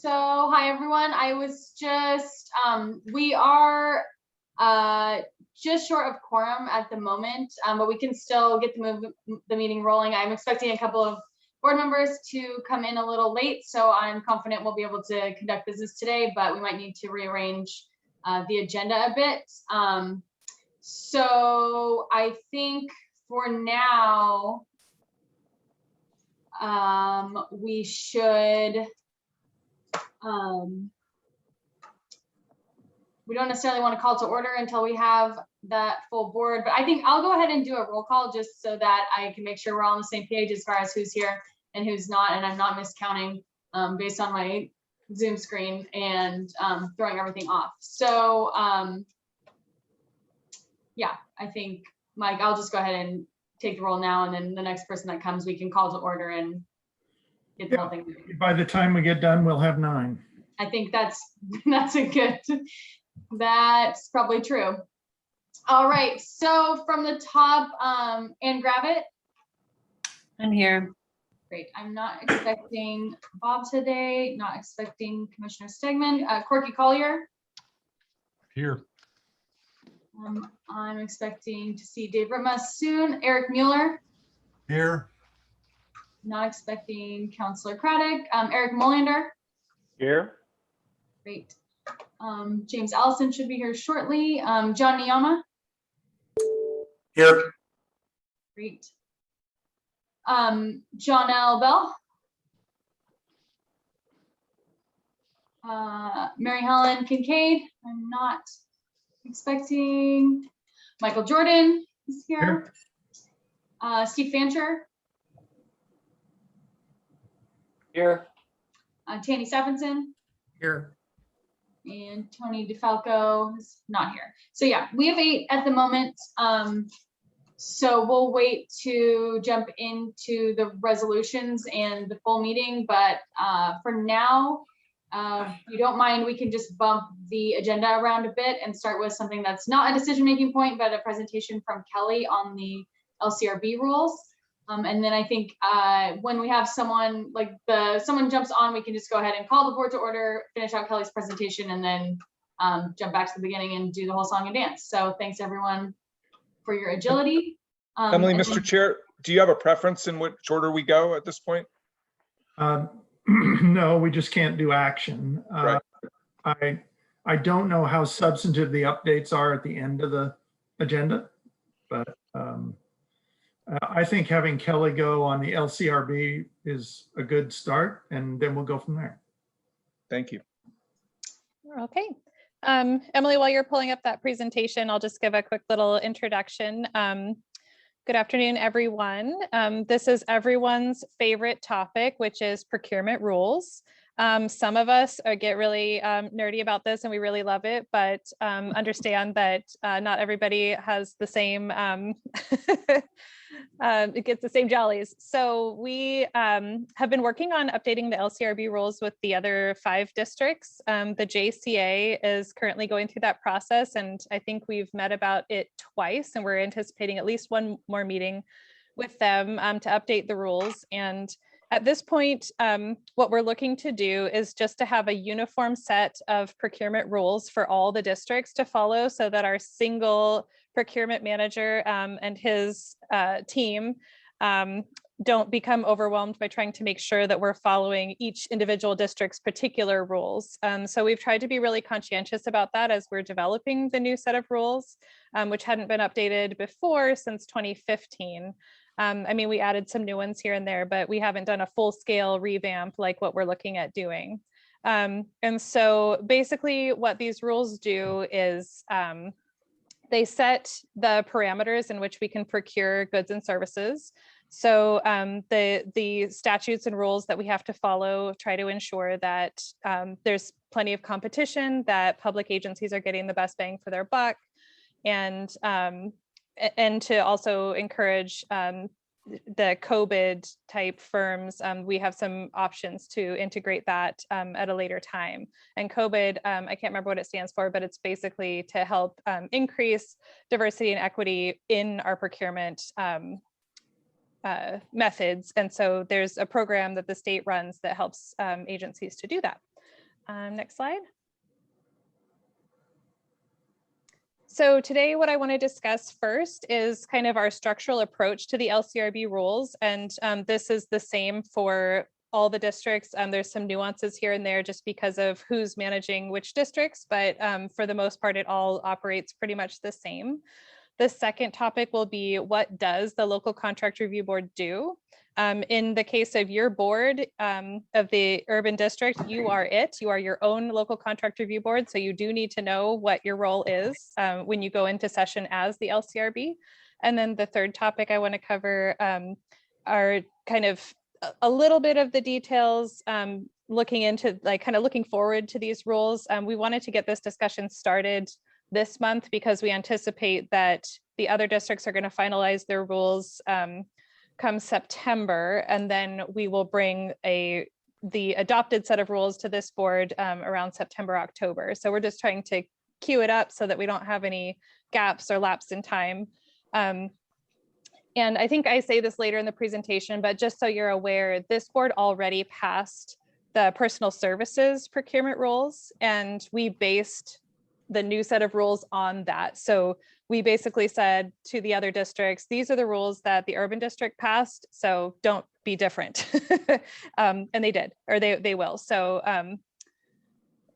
So, hi everyone. I was just, we are just short of quorum at the moment, but we can still get the meeting rolling. I'm expecting a couple of board members to come in a little late, so I'm confident we'll be able to conduct business today, but we might need to rearrange the agenda a bit. So I think for now, we should, we don't necessarily want to call to order until we have that full board, but I think I'll go ahead and do a roll call just so that I can make sure we're all on the same page as far as who's here and who's not, and I'm not miscounting based on my Zoom screen and throwing everything off. So yeah, I think, Mike, I'll just go ahead and take the roll now, and then the next person that comes, we can call to order and get the whole thing moving. By the time we get done, we'll have 9. I think that's a good, that's probably true. All right, so from the top, Ann Gravitt. I'm here. Great, I'm not expecting Bob today, not expecting Commissioner Stegman. Corky Collier. Here. I'm expecting to see Dave Ritma soon. Eric Mueller. Here. Not expecting Councillor Craddock. Eric Molinder. Here. Great. James Allison should be here shortly. John Niyama. Here. Great. John L. Bell. Mary Helen Kincaid. I'm not expecting. Michael Jordan is here. Steve Fancher. Here. Tanny Stephenson. Here. And Tony DeFalco is not here. So yeah, we have 8 at the moment. So we'll wait to jump into the resolutions and the full meeting. But for now, if you don't mind, we can just bump the agenda around a bit and start with something that's not a decision-making point, but a presentation from Kelly on the LCRB rules. And then I think when we have someone like someone jumps on, we can just go ahead and call the board to order, finish out Kelly's presentation, and then jump back to the beginning and do the whole song and dance. So thanks everyone for your agility. Emily, Mr. Chair, do you have a preference in which order we go at this point? No, we just can't do action. Right. I don't know how substantive the updates are at the end of the agenda, but I think having Kelly go on the LCRB is a good start, and then we'll go from there. Thank you. Okay. Emily, while you're pulling up that presentation, I'll just give a quick little introduction. Good afternoon, everyone. This is everyone's favorite topic, which is procurement rules. Some of us get really nerdy about this and we really love it, but understand that not everybody has the same, it gets the same jollies. So we have been working on updating the LCRB rules with the other 5 districts. The JCA is currently going through that process, and I think we've met about it twice, and we're anticipating at least one more meeting with them to update the rules. And at this point, what we're looking to do is just to have a uniform set of procurement rules for all the districts to follow, so that our single procurement manager and his team don't become overwhelmed by trying to make sure that we're following each individual district's particular rules. So we've tried to be really conscientious about that as we're developing the new set of rules, which hadn't been updated before since 2015. I mean, we added some new ones here and there, but we haven't done a full-scale revamp like what we're looking at doing. And so basically what these rules do is they set the parameters in which we can procure goods and services. So the statutes and rules that we have to follow try to ensure that there's plenty of competition, that public agencies are getting the best bang for their buck, and to also encourage the COVID type firms. We have some options to integrate that at a later time. And COVID, I can't remember what it stands for, but it's basically to help increase diversity and equity in our procurement methods. And so there's a program that the state runs that helps agencies to do that. Next slide. So today, what I want to discuss first is kind of our structural approach to the LCRB rules. And this is the same for all the districts. There's some nuances here and there just because of who's managing which districts, but for the most part, it all operates pretty much the same. The second topic will be, what does the local contract review board do? In the case of your board of the urban district, you are it. You are your own local contract review board. So you do need to know what your role is when you go into session as the LCRB. And then the third topic I want to cover are kind of a little bit of the details, looking into kind of looking forward to these rules. We wanted to get this discussion started this month because we anticipate that the other districts are going to finalize their rules come September, and then we will bring the adopted set of rules to this board around September, October. So we're just trying to queue it up so that we don't have any gaps or lapse in time. And I think I say this later in the presentation, but just so you're aware, this board already passed the personal services procurement rules, and we based the new set of rules on that. So we basically said to the other districts, these are the rules that the urban district passed, so don't be different. And they did, or they will. So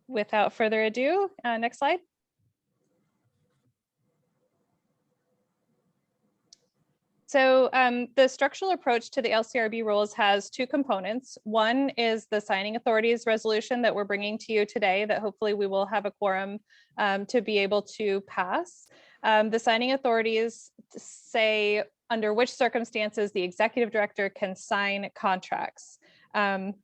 without further ado, next slide. So the structural approach to the LCRB rules has two components. One is the signing authorities resolution that we're bringing to you today that hopefully we will have a quorum to be able to pass. The signing authorities say under which circumstances the executive director can sign contracts. And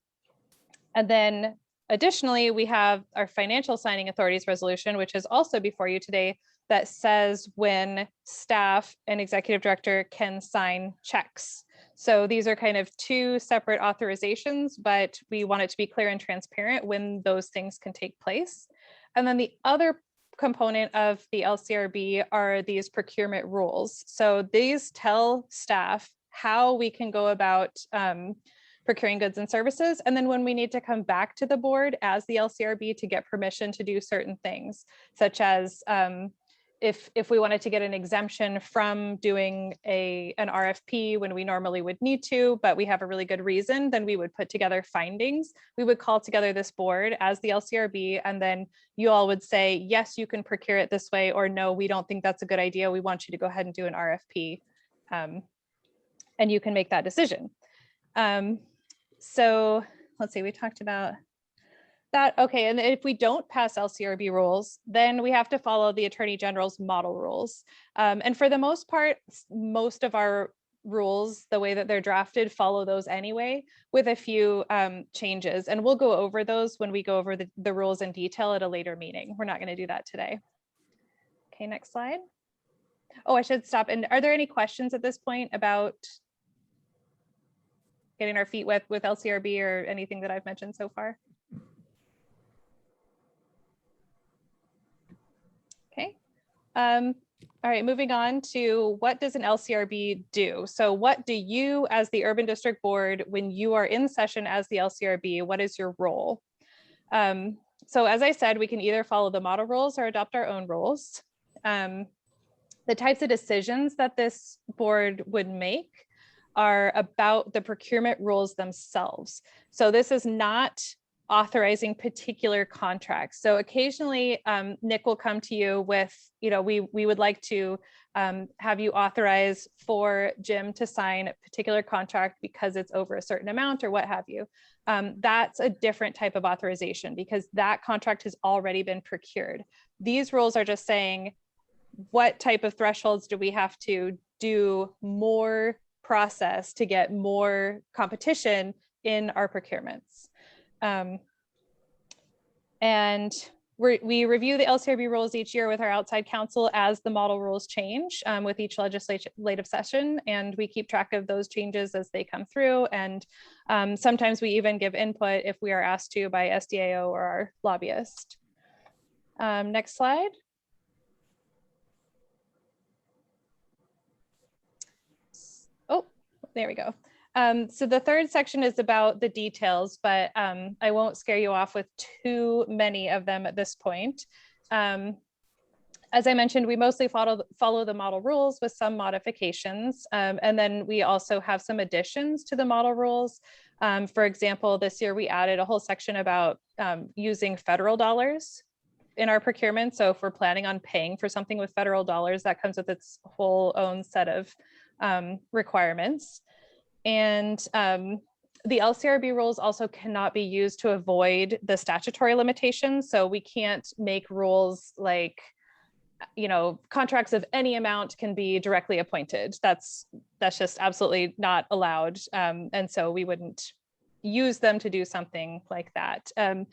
then additionally, we have our financial signing authorities resolution, which is also before you today, that says when staff and executive director can sign checks. So these are kind of two separate authorizations, but we want it to be clear and transparent when those things can take place. And then the other component of the LCRB are these procurement rules. So these tell staff how we can go about procuring goods and services. And then when we need to come back to the board as the LCRB to get permission to do certain things, such as if we wanted to get an exemption from doing an RFP when we normally would need to, but we have a really good reason, then we would put together findings. We would call together this board as the LCRB, and then you all would say, yes, you can procure it this way, or no, we don't think that's a good idea. We want you to go ahead and do an RFP. And you can make that decision. So let's see, we talked about that. Okay, and if we don't pass LCRB rules, then we have to follow the Attorney General's model rules. And for the most part, most of our rules, the way that they're drafted, follow those anyway, with a few changes. And we'll go over those when we go over the rules in detail at a later meeting. We're not going to do that today. Okay, next slide. Oh, I should stop. And are there any questions at this point about getting our feet wet with LCRB or anything that I've mentioned so far? Okay. All right, moving on to what does an LCRB do? So what do you as the Urban District Board, when you are in session as the LCRB, what is your role? So as I said, we can either follow the model rules or adopt our own rules. The types of decisions that this board would make are about the procurement rules themselves. So this is not authorizing particular contracts. So occasionally Nick will come to you with, we would like to have you authorize for Jim to sign a particular contract because it's over a certain amount or what have you. That's a different type of authorization because that contract has already been procured. These rules are just saying, what type of thresholds do we have to do more process to get more competition in our procurements? And we review the LCRB rules each year with our outside counsel as the model rules change with each legislative session, and we keep track of those changes as they come through. And sometimes we even give input if we are asked to by SDAO or our lobbyist. Next slide. Oh, there we go. So the third section is about the details, but I won't scare you off with too many of them at this point. As I mentioned, we mostly follow the model rules with some modifications. And then we also have some additions to the model rules. For example, this year we added a whole section about using federal dollars in our procurement. So if we're planning on paying for something with federal dollars, that comes with its whole own set of requirements. And the LCRB rules also cannot be used to avoid the statutory limitations. So we can't make rules like, you know, contracts of any amount can be directly appointed. That's just absolutely not allowed. And so we wouldn't use them to do something like that. And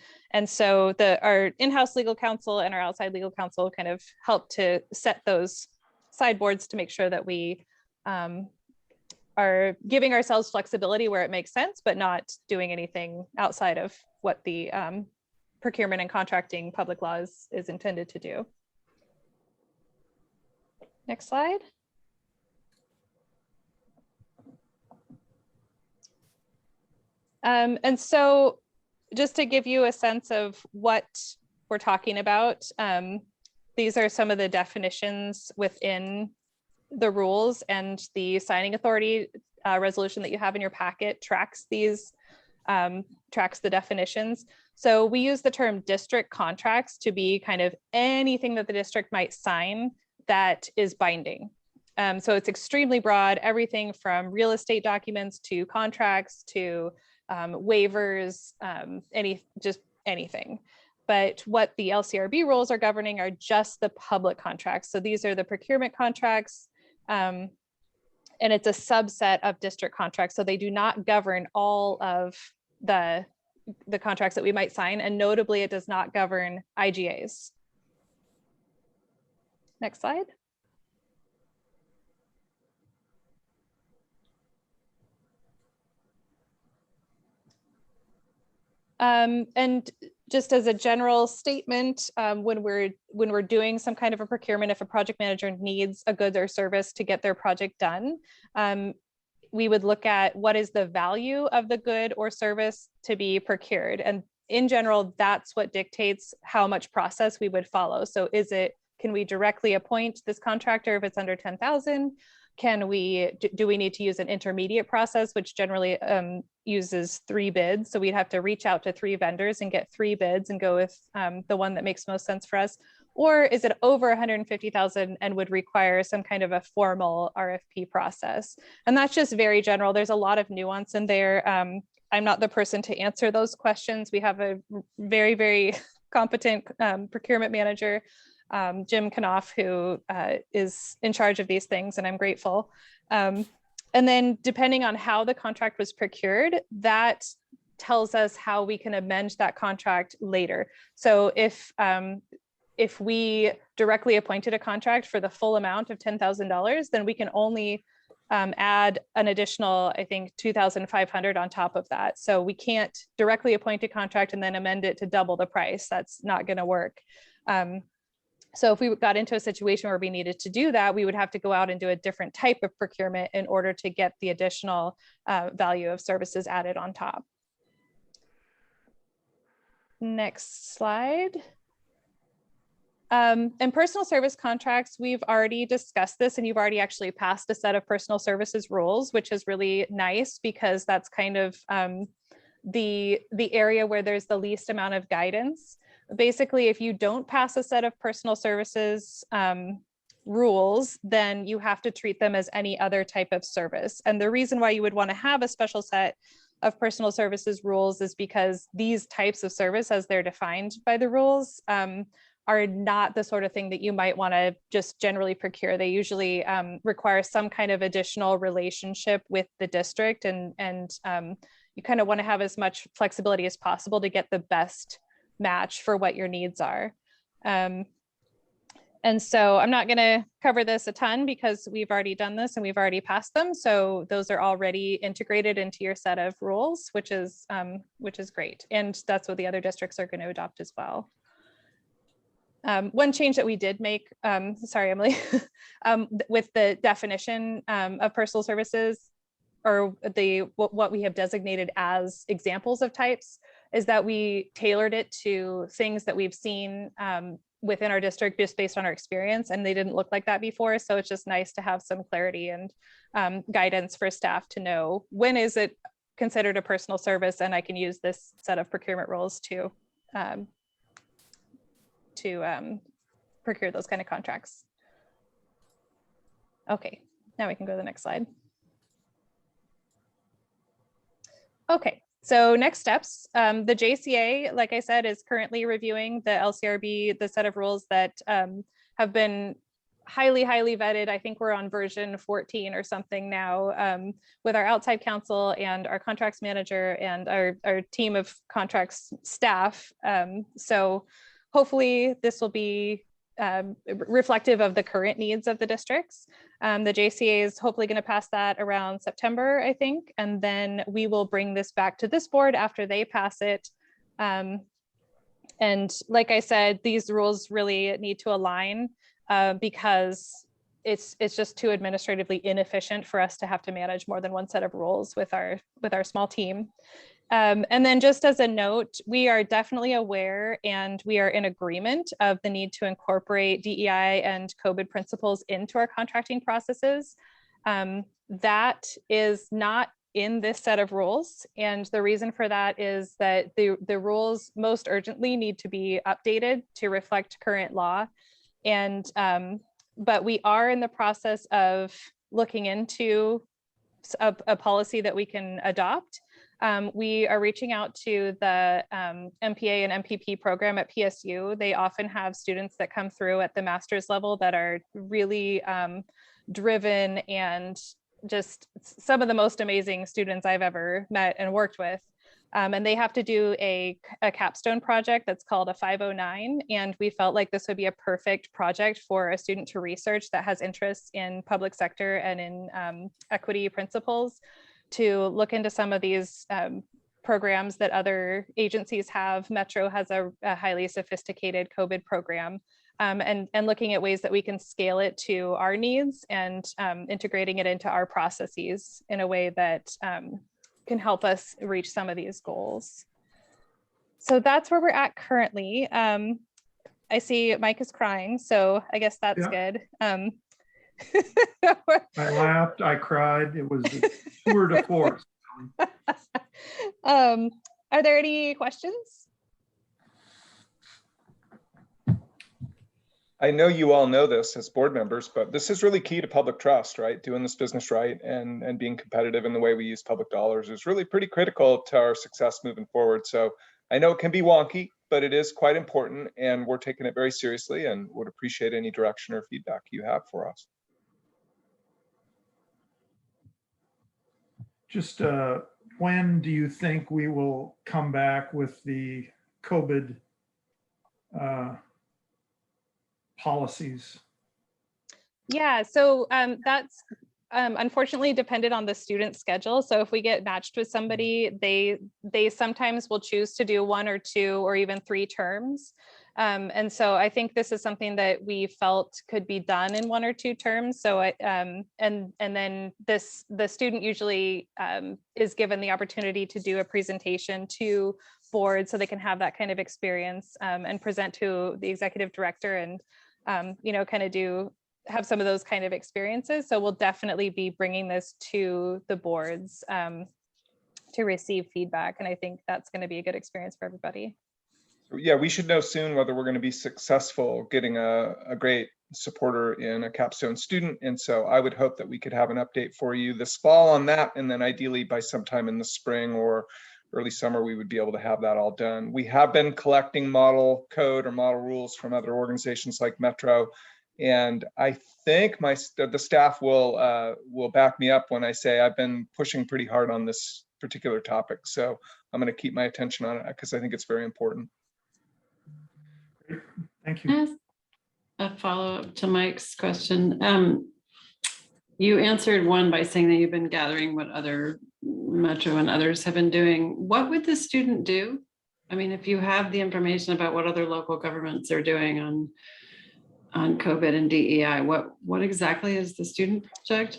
so our in-house legal counsel and our outside legal counsel kind of help to set those sideboards to make sure that we are giving ourselves flexibility where it makes sense, but not doing anything outside of what the procurement and contracting public law is intended to do. Next slide. And so just to give you a sense of what we're talking about, these are some of the definitions within the rules, and the signing authority resolution that you have in your packet tracks these, tracks the definitions. So we use the term district contracts to be kind of anything that the district might sign that is binding. So it's extremely broad, everything from real estate documents to contracts to waivers, just anything. But what the LCRB rules are governing are just the public contracts. So these are the procurement contracts, and it's a subset of district contracts. So they do not govern all of the contracts that we might sign. And notably, it does not govern IGAs. Next slide. And just as a general statement, when we're doing some kind of a procurement, if a project manager needs a good or service to get their project done, we would look at what is the value of the good or service to be procured. And in general, that's what dictates how much process we would follow. So can we directly appoint this contractor if it's under 10,000? Do we need to use an intermediate process, which generally uses 3 bids? So we'd have to reach out to 3 vendors and get 3 bids and go with the one that makes most sense for us. Or is it over 150,000 and would require some kind of a formal RFP process? And that's just very general. There's a lot of nuance in there. I'm not the person to answer those questions. We have a very, very competent procurement manager, Jim Knopf, who is in charge of these things, and I'm grateful. And then depending on how the contract was procured, that tells us how we can amend that contract later. So if we directly appointed a contract for the full amount of $10,000, then we can only add an additional, I think, $2,500 on top of that. So we can't directly appoint a contract and then amend it to double the price. That's not going to work. So if we got into a situation where we needed to do that, we would have to go out and do a different type of procurement in order to get the additional value of services added on top. Next slide. And personal service contracts, we've already discussed this, and you've already actually passed a set of personal services rules, which is really nice because that's kind of the area where there's the least amount of guidance. Basically, if you don't pass a set of personal services rules, then you have to treat them as any other type of service. And the reason why you would want to have a special set of personal services rules is because these types of service, as they're defined by the rules, are not the sort of thing that you might want to just generally procure. They usually require some kind of additional relationship with the district, and you kind of want to have as much flexibility as possible to get the best match for what your needs are. And so I'm not going to cover this a ton because we've already done this and we've already passed them. So those are already integrated into your set of rules, which is great. And that's what the other districts are going to adopt as well. One change that we did make, sorry, Emily, with the definition of personal services or what we have designated as examples of types is that we tailored it to things that we've seen within our district just based on our experience, and they didn't look like that before. So it's just nice to have some clarity and guidance for staff to know when is it considered a personal service, and I can use this set of procurement rules to procure those kind of contracts. Okay, now we can go to the next slide. Okay, so next steps. The JCA, like I said, is currently reviewing the LCRB, the set of rules that have been highly vetted. I think we're on version 14 or something now with our outside counsel and our contracts manager and our team of contracts staff. So hopefully this will be reflective of the current needs of the districts. The JCA is hopefully going to pass that around September, I think, and then we will bring this back to this board after they pass it. And like I said, these rules really need to align because it's just too administratively inefficient for us to have to manage more than one set of rules with our small team. And then just as a note, we are definitely aware and we are in agreement of the need to incorporate DEI and COVID principles into our contracting processes. That is not in this set of rules. And the reason for that is that the rules most urgently need to be updated to reflect current law. And but we are in the process of looking into a policy that we can adopt. We are reaching out to the MPA and MPP program at PSU. They often have students that come through at the master's level that are really driven and just some of the most amazing students I've ever met and worked with. And they have to do a capstone project that's called a 509. And we felt like this would be a perfect project for a student to research that has interests in public sector and in equity principles, to look into some of these programs that other agencies have. Metro has a highly sophisticated COVID program, and looking at ways that we can scale it to our needs and integrating it into our processes in a way that can help us reach some of these goals. So that's where we're at currently. I see Mike is crying, so I guess that's good. I laughed, I cried. It was a tour de force. Are there any questions? I know you all know this as board members, but this is really key to public trust, right? Doing this business right and being competitive in the way we use public dollars is really pretty critical to our success moving forward. So I know it can be wonky, but it is quite important, and we're taking it very seriously and would appreciate any direction or feedback you have for us. Just when do you think we will come back with the COVID policies? Yeah, so that's unfortunately dependent on the student schedule. So if we get matched with somebody, they sometimes will choose to do 1 or 2 or even 3 terms. And so I think this is something that we felt could be done in 1 or 2 terms. So and then the student usually is given the opportunity to do a presentation to board so they can have that kind of experience and present to the executive director and you know, kind of have some of those kind of experiences. So we'll definitely be bringing this to the boards to receive feedback. And I think that's going to be a good experience for everybody. Yeah, we should know soon whether we're going to be successful getting a great supporter in a capstone student. And so I would hope that we could have an update for you this fall on that. And then ideally by sometime in the spring or early summer, we would be able to have that all done. We have been collecting model code or model rules from other organizations like Metro. And I think the staff will back me up when I say I've been pushing pretty hard on this particular topic. So I'm going to keep my attention on it because I think it's very important. Thank you. A follow-up to Mike's question. You answered one by saying that you've been gathering what other Metro and others have been doing. What would the student do? I mean, if you have the information about what other local governments are doing on COVID and DEI, what exactly is the student project?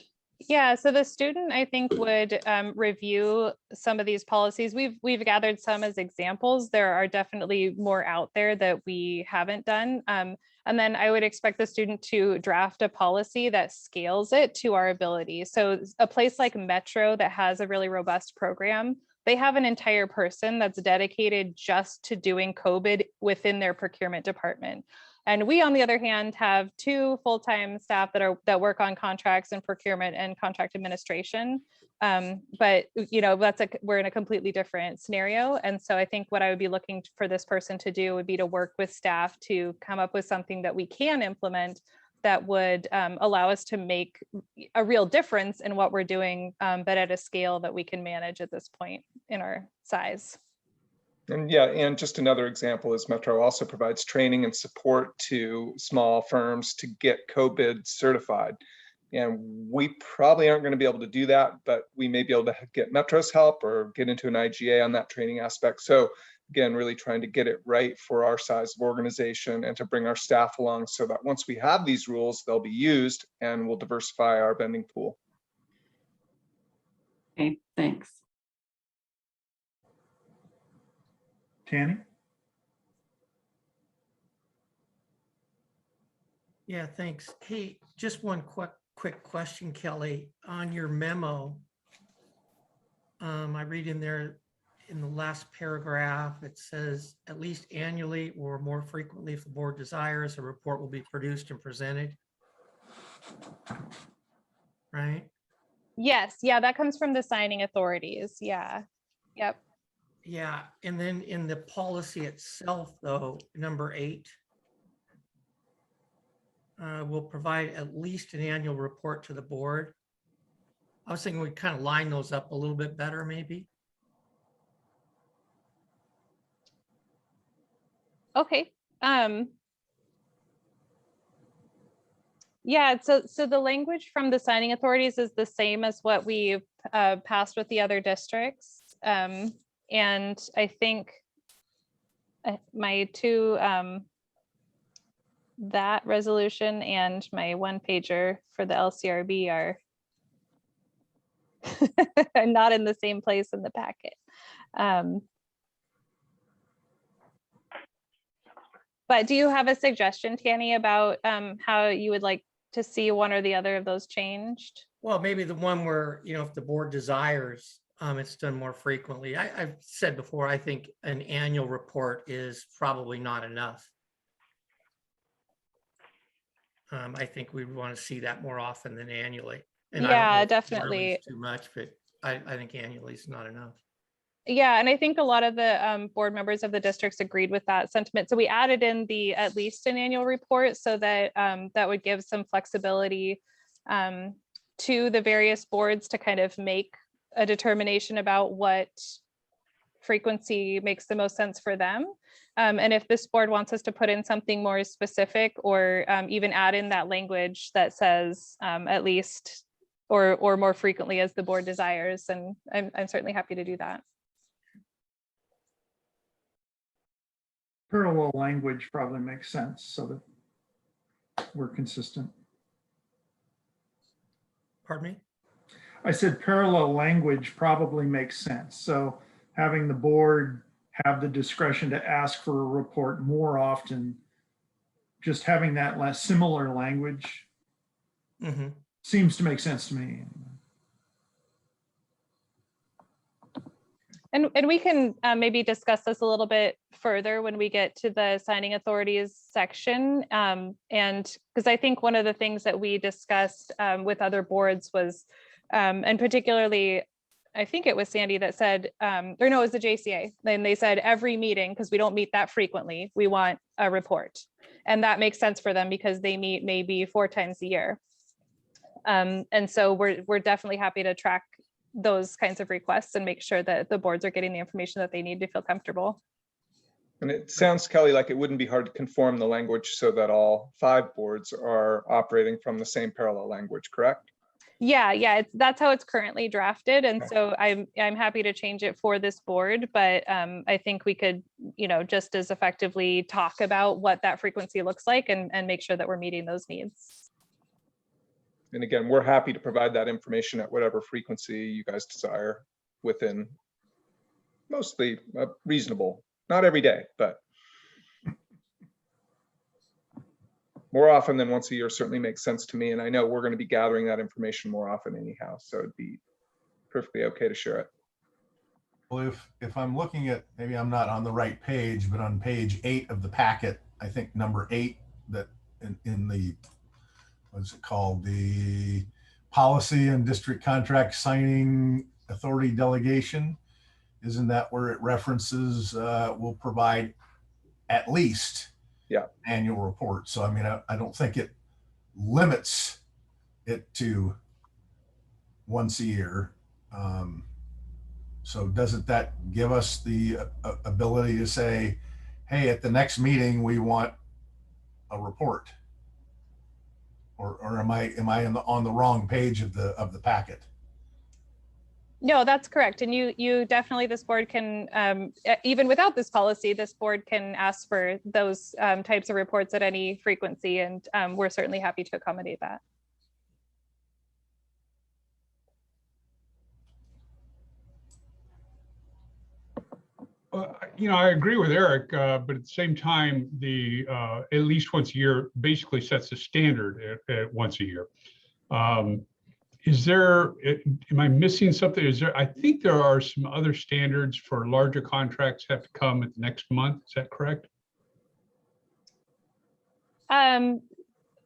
Yeah, so the student, I think, would review some of these policies. We've gathered some as examples. There are definitely more out there that we haven't done. And then I would expect the student to draft a policy that scales it to our ability. So a place like Metro that has a really robust program, they have an entire person that's dedicated just to doing COVID within their procurement department. And we, on the other hand, have 2 full-time staff that work on contracts and procurement and contract administration. But we're in a completely different scenario. And so I think what I would be looking for this person to do would be to work with staff to come up with something that we can implement that would allow us to make a real difference in what we're doing, but at a scale that we can manage at this point in our size. And yeah, and just another example is Metro also provides training and support to small firms to get COVID certified. And we probably aren't going to be able to do that, but we may be able to get Metro's help or get into an IGA on that training aspect. So again, really trying to get it right for our size of organization and to bring our staff along so that once we have these rules, they'll be used and we'll diversify our vending pool. Okay, thanks. Tanny? Yeah, thanks. Hey, just one quick question, Kelly. On your memo, I read in there in the last paragraph, it says at least annually or more frequently if the board desires, a report will be produced and presented. Right? Yes, yeah, that comes from the signing authorities. Yeah, yep. Yeah, and then in the policy itself, though, number 8, will provide at least an annual report to the board. I was thinking we'd kind of line those up a little bit better, maybe. Okay. Yeah, so the language from the signing authorities is the same as what we've passed with the other districts. And I think my 2, that resolution and my 1-pager for the LCRB are not in the same place in the packet. But do you have a suggestion, Tanny, about how you would like to see one or the other of those changed? Well, maybe the one where, if the board desires, it's done more frequently. I've said before, I think an annual report is probably not enough. I think we want to see that more often than annually. And I don't know Yeah, if definitely. quarterly is too much, but I think annually is not enough. Yeah, and I think a lot of the board members of the districts agreed with that sentiment. So we added in the at least an annual report so that that would give some flexibility to the various boards to kind of make a determination about what frequency makes the most sense for them. And if this board wants us to put in something more specific or even add in that language that says at least or more frequently as the board desires, and I'm certainly happy to do that. Parallel language probably makes sense so that we're consistent. Pardon me? I said parallel language probably makes sense. So having the board have the discretion to ask for a report more often, just having that less similar language seems to make sense to me. And we can maybe discuss this a little bit further when we get to the signing authorities section. And because I think one of the things that we discussed with other boards was, and particularly, I think it was Sandy that said, or no, it was the JCA. Then they said every meeting, because we don't meet that frequently, we want a report. And that makes sense for them because they meet maybe 4 times a year. And so we're definitely happy to track those kinds of requests and make sure that the boards are getting the information that they need to feel comfortable. And it sounds, Kelly, like it wouldn't be hard to conform the language so that all 5 boards are operating from the same parallel language, correct? Yeah, that's how it's currently drafted. And Okay. so I'm happy to change it for this board, but I think we could, just as effectively talk about what that frequency looks like and make sure that we're meeting those needs. And again, we're happy to provide that information at whatever frequency you guys desire within mostly reasonable, not every day, but more often than once a year certainly makes sense to me. And I know we're going to be gathering that information more often anyhow, so it'd be perfectly okay to share it. Well, if I'm looking at, maybe I'm not on the right page, but on page 8 of the packet, I think number 8, that in the, what's it called? The policy and district contract signing authority delegation. Isn't that where it references will provide at least annual report? So I mean, I don't think it limits it to once a year. So doesn't that give us the ability to say, hey, at the next meeting, we want a report? Or am I on the wrong page of the packet? No, that's correct. And you definitely, this board can, even without this policy, this board can ask for those types of reports at any frequency. And we're certainly happy to accommodate that. I agree with Eric, but at the same time, the at least once a year basically sets the standard at once a year. Is there, am I missing something? Is there, I think there are some other standards for larger contracts have to come at the next month. Is that correct?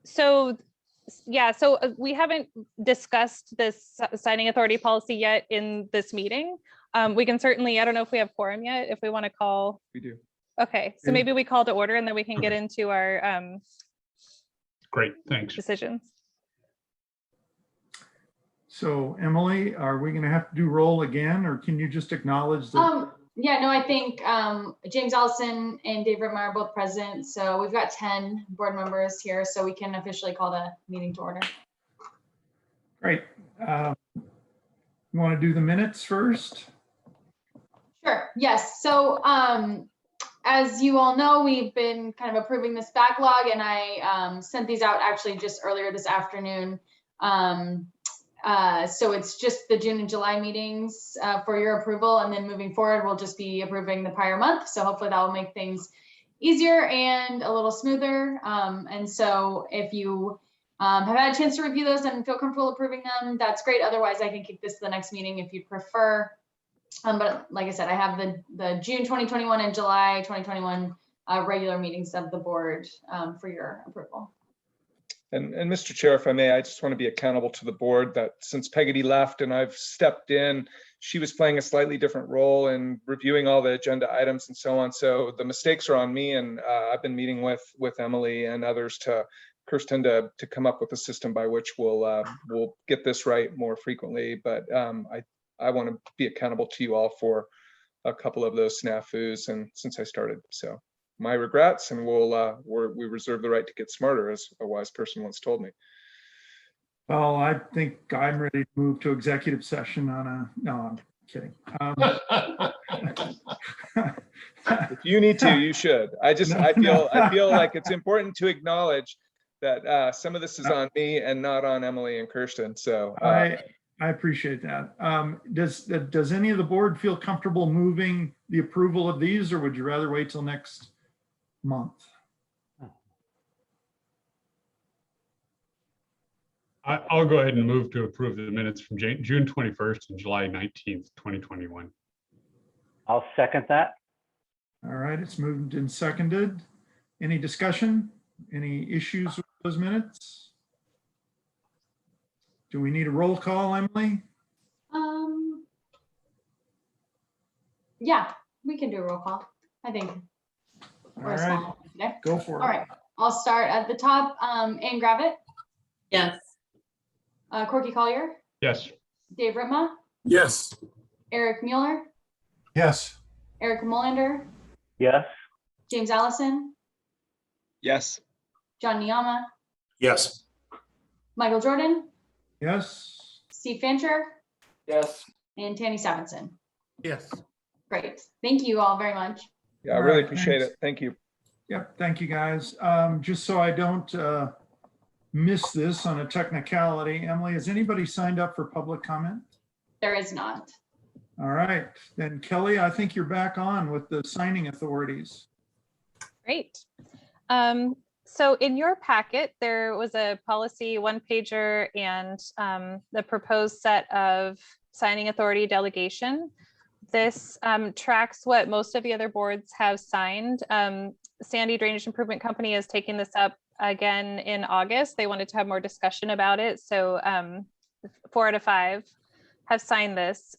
So yeah, so we haven't discussed this signing authority policy yet in this meeting. We can certainly, I don't know if we have quorum yet, if we want to call. We do. Okay, so maybe we call to order and then we can get into our Great, thanks. decisions. So Emily, are we going to have to do roll again, or can you just acknowledge that? Yeah, no, I think James Allison and Dave Rittmeyer are both present. So we've got 10 board members here, so we can officially call the meeting to order. Great. You want to do the minutes first? Sure, yes. So as you all know, we've been kind of approving this backlog, and I sent these out actually just earlier this afternoon. So it's just the June and July meetings for your approval, and then moving forward, we'll just be approving the prior month. So hopefully that will make things easier and a little smoother. And so if you have had a chance to review those and feel comfortable approving them, that's great. Otherwise, I can kick this to the next meeting if you prefer. But like I said, I have the June 2021 and July 2021 regular meetings of the board for your approval. And Mr. Chair, if I may, I just want to be accountable to the board that since Peggy left and I've stepped in, she was playing a slightly different role in reviewing all the agenda items and so on. So the mistakes are on me, and I've been meeting with Emily and others Kirsten to come up with a system by which we'll get this right more frequently. But I want to be accountable to you all for a couple of those snafus and since I started. So my regrets, and we reserve the right to get smarter, as a wise person once told me. Well, I think I'm ready to move to executive session on a, no, I'm kidding. If you need to, you should. I feel like it's important to acknowledge that some of this is on me and not on Emily and Kirsten. So I appreciate that. Does any of the board feel comfortable moving the approval of these, or would you rather wait till next month? I'll go ahead and move to approve the minutes from June 21st and July 19th, 2021. I'll second that. All right, it's moved and seconded. Any discussion? Any issues with those minutes? Do we need a roll call, Emily? Yeah, we can do a roll call, I think. All right, go for it. All right, I'll start at the top. Ann Gravitt, Yes. Corky Collier, Yes. Dave Ritma, Yes. Eric Mueller, Yes. Eric Mullender, Yes. James Allison, Yes. John Niyama, Yes. Michael Jordan, Yes. Steve Fancher, Yes. and Tanny Stevenson. Yes. Great. Thank you all very much. yeah, I really appreciate it. Thank you. Yep, thank you, guys. Just so I don't missed this on a technicality. Emily, has anybody signed up for public comment? There is not. All right, then Kelly, I think you're back on with the signing authorities. Great. So in your packet, there was a policy one pager and the proposed set of signing authority delegation. This tracks what most of the other boards have signed. Sandy Drainage Improvement Company is taking this up again in August. They wanted to have more discussion about it. So 4 out of 5 have signed this.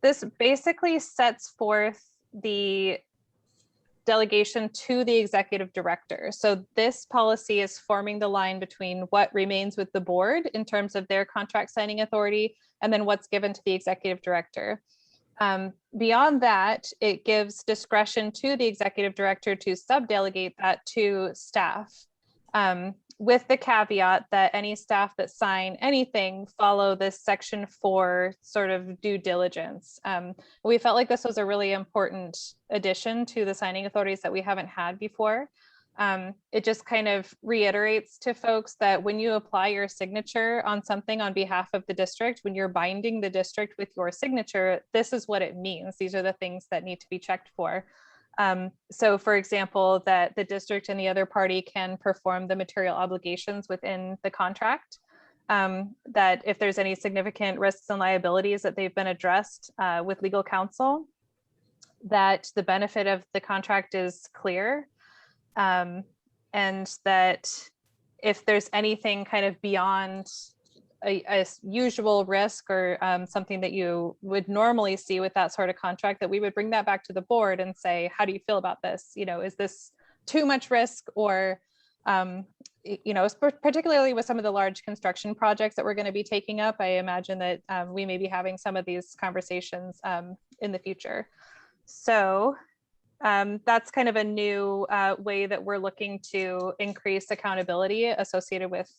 This basically sets forth the delegation to the executive director. So this policy is forming the line between what remains with the board in terms of their contract signing authority and then what's given to the executive director. Beyond that, it gives discretion to the executive director to subdelegate that to staff, with the caveat that any staff that sign anything follow this section 4 sort of due diligence. We felt like this was a really important addition to the signing authorities that we haven't had before. It just kind of reiterates to folks that when you apply your signature on something on behalf of the district, when you're binding the district with your signature, this is what it means. These are the things that need to be checked for. So for example, that the district and the other party can perform the material obligations within the contract, that if there's any significant risks and liabilities that they've been addressed with legal counsel, that the benefit of the contract is clear. And that if there's anything kind of beyond a usual risk or something that you would normally see with that sort of contract, that we would bring that back to the board and say, how do you feel about this? You know, is this too much risk? Or, you know, particularly with some of the large construction projects that we're going to be taking up, I imagine that we may be having some of these conversations in the future. So that's kind of a new way that we're looking to increase accountability associated with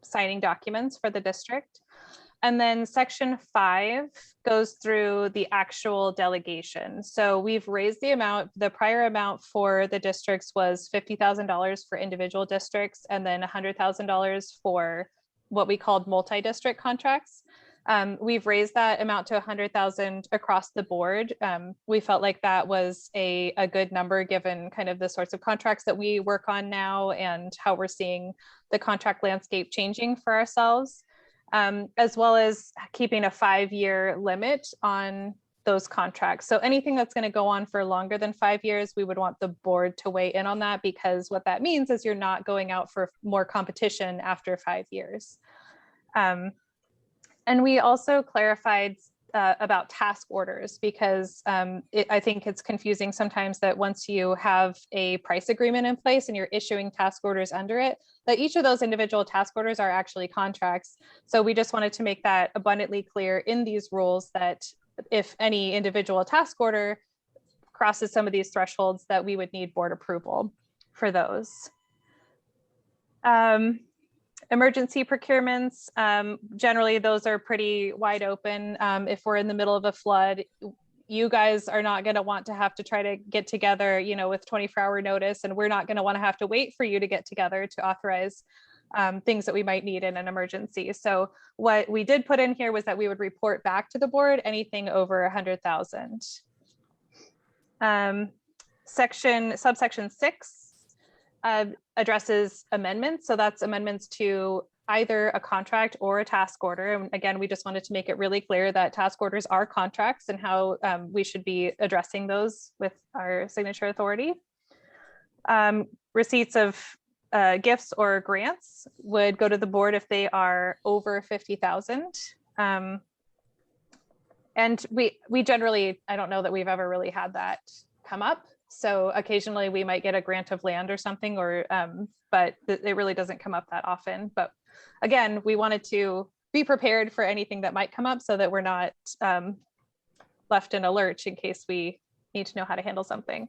signing documents for the district. And then section 5 goes through the actual delegation. So we've raised the amount. The prior amount for the districts was $50,000 for individual districts and then $100,000 for what we called multi-district contracts. We've raised that amount to 100,000 across the board. We felt like that was a good number given kind of the sorts of contracts that we work on now and how we're seeing the contract landscape changing for ourselves, as well as keeping a 5-year limit on those contracts. So anything that's going to go on for longer than 5 years, we would want the board to weigh in on that, because what that means is you're not going out for more competition after 5 years. And we also clarified about task orders, because I think it's confusing sometimes that once you have a price agreement in place and you're issuing task orders under it, that each of those individual task orders are actually contracts. So we just wanted to make that abundantly clear in these rules that if any individual task order crosses some of these thresholds, that we would need board approval for those. Emergency procurements, generally those are pretty wide open. If we're in the middle of a flood, you guys are not going to want to have to try to get together, you know, with 24-hour notice, and we're not going to want to have to wait for you to get together to authorize things that we might need in an emergency. So what we did put in here was that we would report back to the board anything over 100,000. Subsection 6 addresses amendments. So that's amendments to either a contract or a task order. And again, we just wanted to make it really clear that task orders are contracts and how we should be addressing those with our signature authority. Receipts of gifts or grants would go to the board if they are over 50,000. And we generally, I don't know that we've ever really had that come up. So occasionally we might get a grant of land or something, or but it really doesn't come up that often. But again, we wanted to be prepared for anything that might come up so that we're not left in a lurch in case we need to know how to handle something.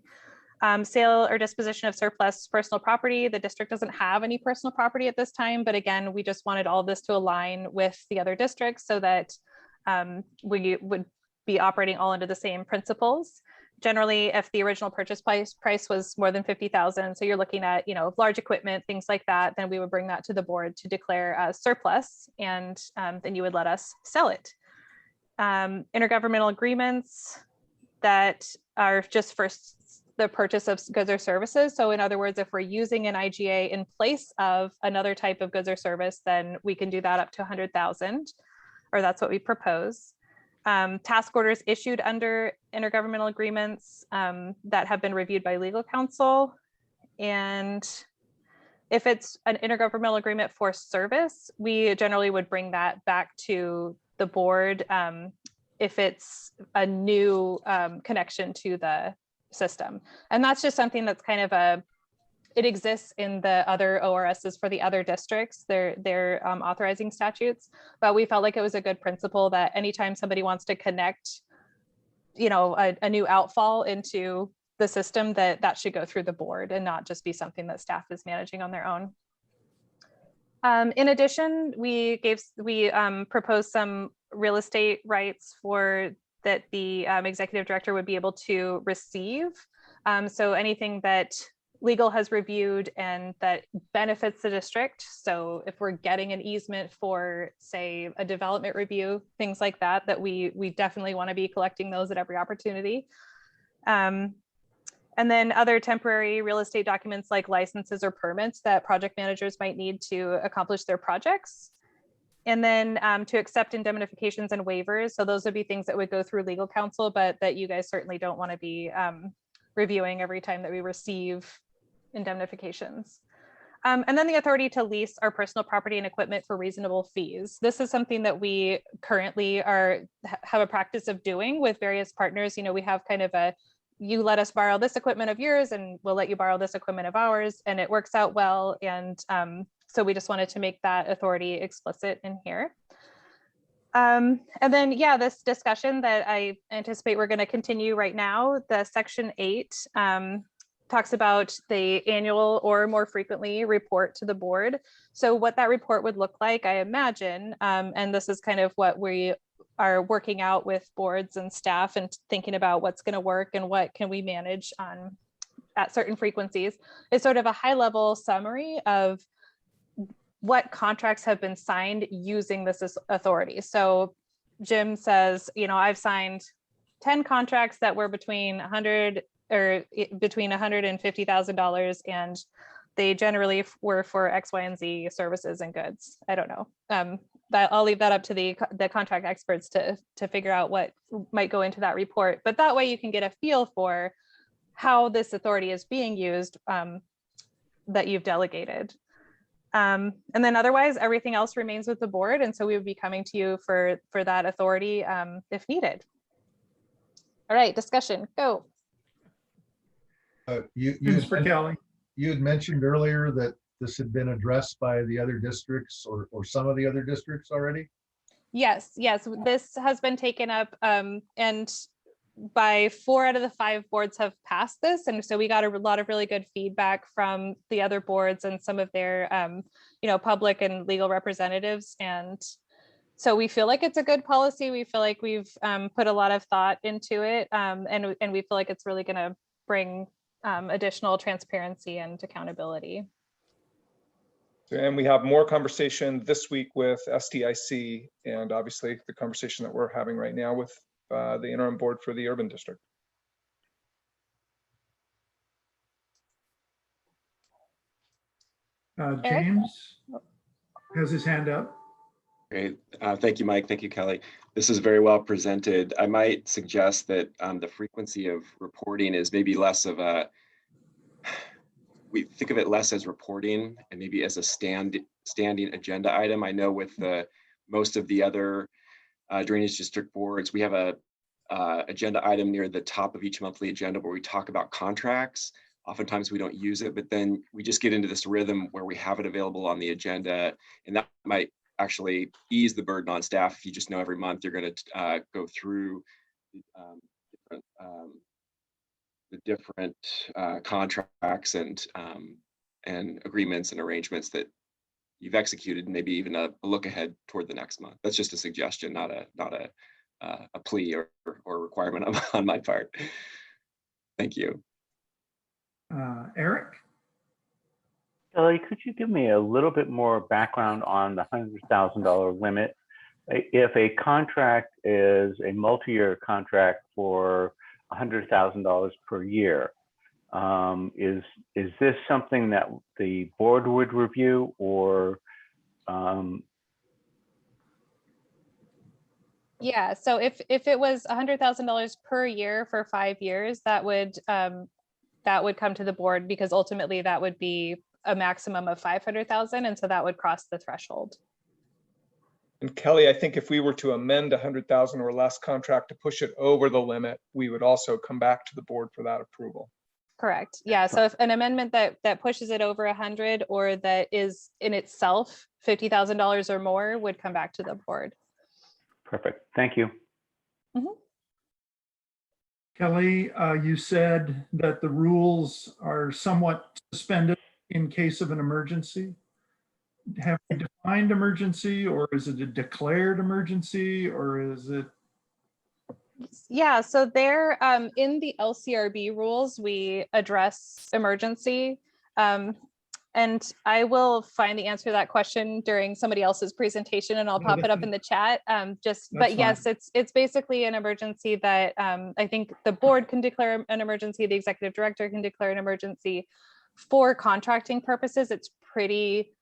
Sale or disposition of surplus personal property. The district doesn't have any personal property at this time, but again, we just wanted all of this to align with the other districts so that we would be operating all under the same principles. generally, if the original purchase price was more than 50,000, so you're looking at, you know, large equipment, things like that, then we would bring that to the board to declare as surplus, and then you would let us sell it. Intergovernmental agreements that are just for the purchase of goods or services. So in other words, if we're using an IGA in place of another type of goods or service, then we can do that up to 100,000, or that's what we propose. Task orders issued under intergovernmental agreements that have been reviewed by legal counsel. And if it's an intergovernmental agreement for service, we generally would bring that back to the board if it's a new connection to the system. And that's just something that's kind of it exists in the other ORSs for the other districts, their authorizing statutes. But we felt like it was a good principle that anytime somebody wants to connect, you know, a new outfall into the system, that should go through the board and not just be something that staff is managing on their own. In addition, we proposed some real estate rights that the executive director would be able to receive. So anything that legal has reviewed and that benefits the district. So if we're getting an easement for, say, a development review, things like that, that we definitely want to be collecting those at every opportunity. And then other temporary real estate documents like licenses or permits that project managers might need to accomplish their projects. And then to accept indemnifications and waivers. So those would be things that would go through legal counsel, but that you guys certainly don't want to be reviewing every time that we receive indemnifications. And then the authority to lease our personal property and equipment for reasonable fees. This is something that we currently have a practice of doing with various partners. You know, we have kind of you let us borrow this equipment of yours and we'll let you borrow this equipment of ours, and it works out well. And so we just wanted to make that authority explicit in here. And then, yeah, this discussion that I anticipate we're going to continue right now, the Section 8 talks about the annual or more frequently report to the board. So what that report would look like, I imagine, and this is kind of what we are working out with boards and staff and thinking about what's going to work and what can we manage at certain frequencies, is sort of a high level summary of what contracts have been signed using this authority. So Jim says, you know, I've signed 10 contracts that were between $100,000 or between $150,000, and they generally were for X, Y, and Z services and goods. I don't know. I'll leave that up to the contract experts to figure out what might go into that report. But that way you can get a feel for how this authority is being used that you've delegated. And then otherwise, everything else remains with the board. And so we would be coming to you for that authority if needed. All right, discussion, go. You had mentioned earlier that this had been addressed by the other districts or some of the other districts already? Yes, this has been taken up and by 4 out of the 5 boards have passed this. And so we got a lot of really good feedback from the other boards and some of their, public and legal representatives. And so we feel like it's a good policy. We feel like we've put a lot of thought into it. And we feel like it's really going to bring additional transparency and accountability. And we have more conversation this week with STIC and obviously the conversation that we're having right now with the interim board for the urban district. James has his hand up. Great. Thank you, Mike. Thank you, Kelly. This is very well presented. I might suggest that the frequency of reporting is maybe less of we think of it less as reporting and maybe as a standing agenda item. I know with most of the other drainage district boards, we have a agenda item near the top of each monthly agenda where we talk about contracts. Oftentimes we don't use it, but then we just get into this rhythm where we have it available on the agenda, and that might actually ease the burden on staff if you just know every month you're going to go through the different contracts and agreements and arrangements that you've executed, and maybe even a look ahead toward the next month. That's just a suggestion, not a plea or requirement on my part. Thank you. Eric? Kelly, could you give me a little bit more background on the $100,000 limit? If a contract is a multi-year contract for $100,000 per year, is this something that the board would review, or Yeah, so if it was $100,000 per year for 5 years, that would come to the board, because ultimately that would be a maximum of 500,000, and so that would cross the threshold. And Kelly, I think if we were to amend 100,000 or less contract to push it over the limit, we would also come back to the board for that approval. Correct. Yeah. So if an amendment that pushes it over 100, or that is in itself $50,000 or more, would come back to the board. perfect? Thank you. Kelly, you said that the rules are somewhat suspended in case of an emergency. Have we defined emergency, or is it a declared emergency, or is it? Yeah, so there in the LCRB rules, we address emergency. And I will find the answer to that question during somebody else's presentation, and I'll No, pop it up that's- in the chat. But fine. yes, it's basically an emergency that I think the board can declare an emergency, the executive director can declare an emergency. For contracting purposes, it's pretty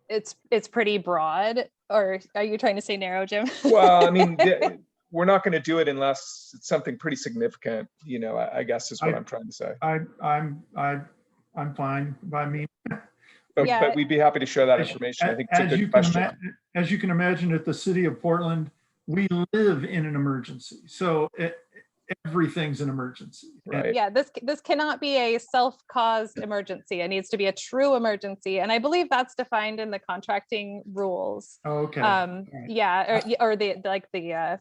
it's pretty broad. Or are you trying to say narrow, Jim? Well, I mean, we're not going to do it unless it's something pretty significant, you know, I guess is what I'm trying to say. I'm fine by me. Yeah. But we'd be happy to share that information. I think it's a good question. As you can imagine, at the city of Portland, we live in an emergency. So everything's an emergency. Right. Yeah, this cannot be a self-caused emergency. It needs to be a true emergency, and I believe that's defined in the contracting rules. Okay. Yeah, or the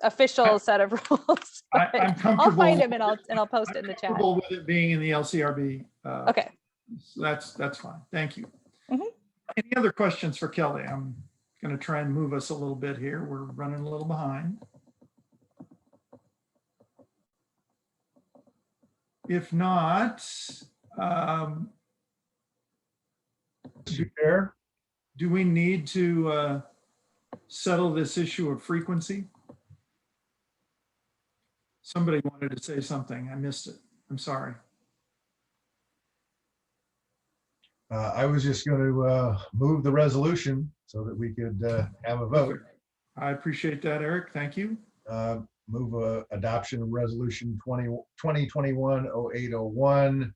official set of rules. I'm comfortable. I'll find them and I'll post it in the chat. Comfortable with it being in the LCRB. Okay. So that's fine. Thank you. Mhm. Any other questions for Kelly? I'm going to try and move us a little bit here. We're running a little behind. If not, do we need to settle this issue of frequency? Somebody wanted to say something. I missed it. I'm sorry. I was just going to move the resolution so that we could have a vote. I appreciate that, Eric. Thank you. Move adoption of resolution 2021-0801,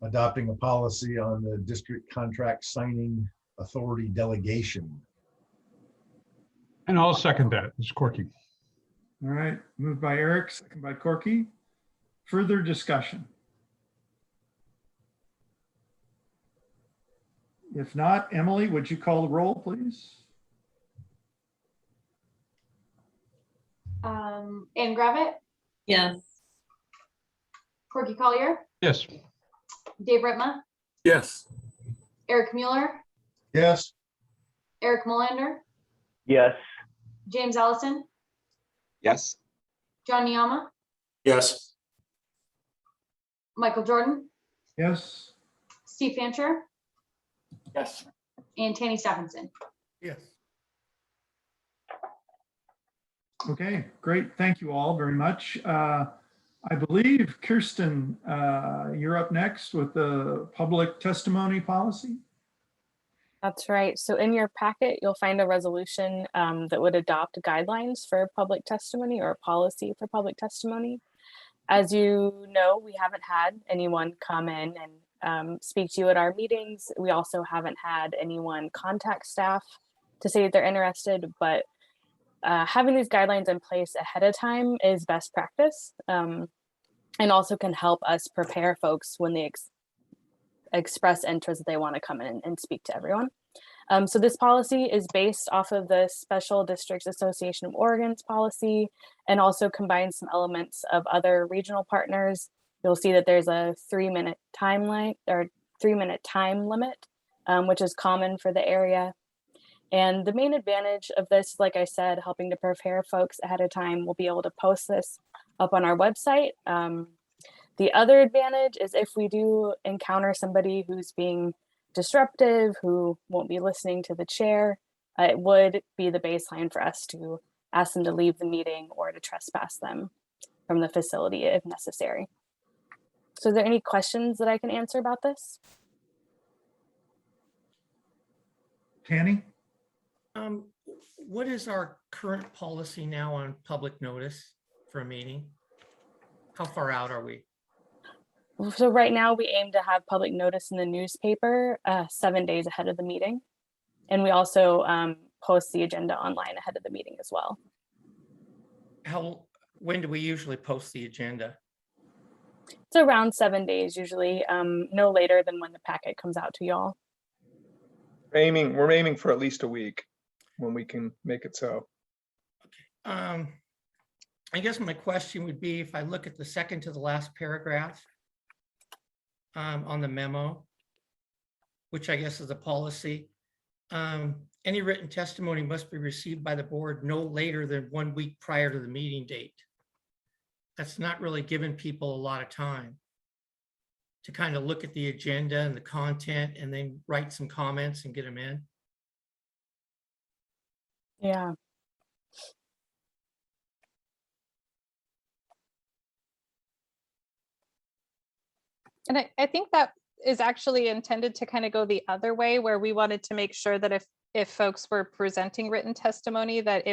adopting a policy on the district contract signing authority delegation. And I'll second that. It's Corky. All right, moved by Eric, second by Corky. Further discussion? If not, Emily, would you call the roll, please? Ann Gravitt, Yes. Corky Collier, Yes. Dave Ritma, Yes. Eric Mueller, Yes. Eric Molander, Yes, James Ellison, Yes. John Niama, Yes. Michael Jordan, Yes. Steve Fancher, Yes. and Tanny Stephenson. Yes. Okay, great. Thank you all very much. I believe, Kirsten, you're up next with the public testimony policy. That's right. So in your packet, you'll find a resolution that would adopt guidelines for public testimony, or a policy for public testimony. As you know, we haven't had anyone come in and speak to you at our meetings. We also haven't had anyone contact staff to say that they're interested, but having these guidelines in place ahead of time is best practice, and also can help us prepare folks when they express interest that they want to come in and speak to everyone. So this policy is based off of the Special Districts Association of Oregon's policy, and also combines some elements of other regional partners. You'll see that there's a 3-minute timeline, or 3-minute time limit, which is common for the area. And the main advantage of this, like I said, helping to prepare folks ahead of time, we'll be able to post this up on our website. The other advantage is if we do encounter somebody who's being disruptive, who won't be listening to the chair, it would be the baseline for us to ask them to leave the meeting or to trespass them from the facility if necessary. So are there any questions that I can answer about this? Tanny? What is our current policy now on public notice for a meeting? How far out are we? So right now we aim to have public notice in the newspaper 7 days ahead of the meeting. And we also post the agenda online ahead of the meeting as well. When do we usually post the agenda? It's around 7 days usually, no later than when the packet comes out to y'all. We're aiming for at least a week when we can make it so. I guess my question would be, if I look at the second to the last paragraph on the memo, which I guess is a policy, any written testimony must be received by the board no later than 1 week prior to the meeting date. That's not really giving people a lot of time to kind of look at the agenda and the content and then write some comments and get them in. Yeah. And I think that is actually intended to kind of go the other way, where we wanted to make sure that if folks were presenting written testimony, that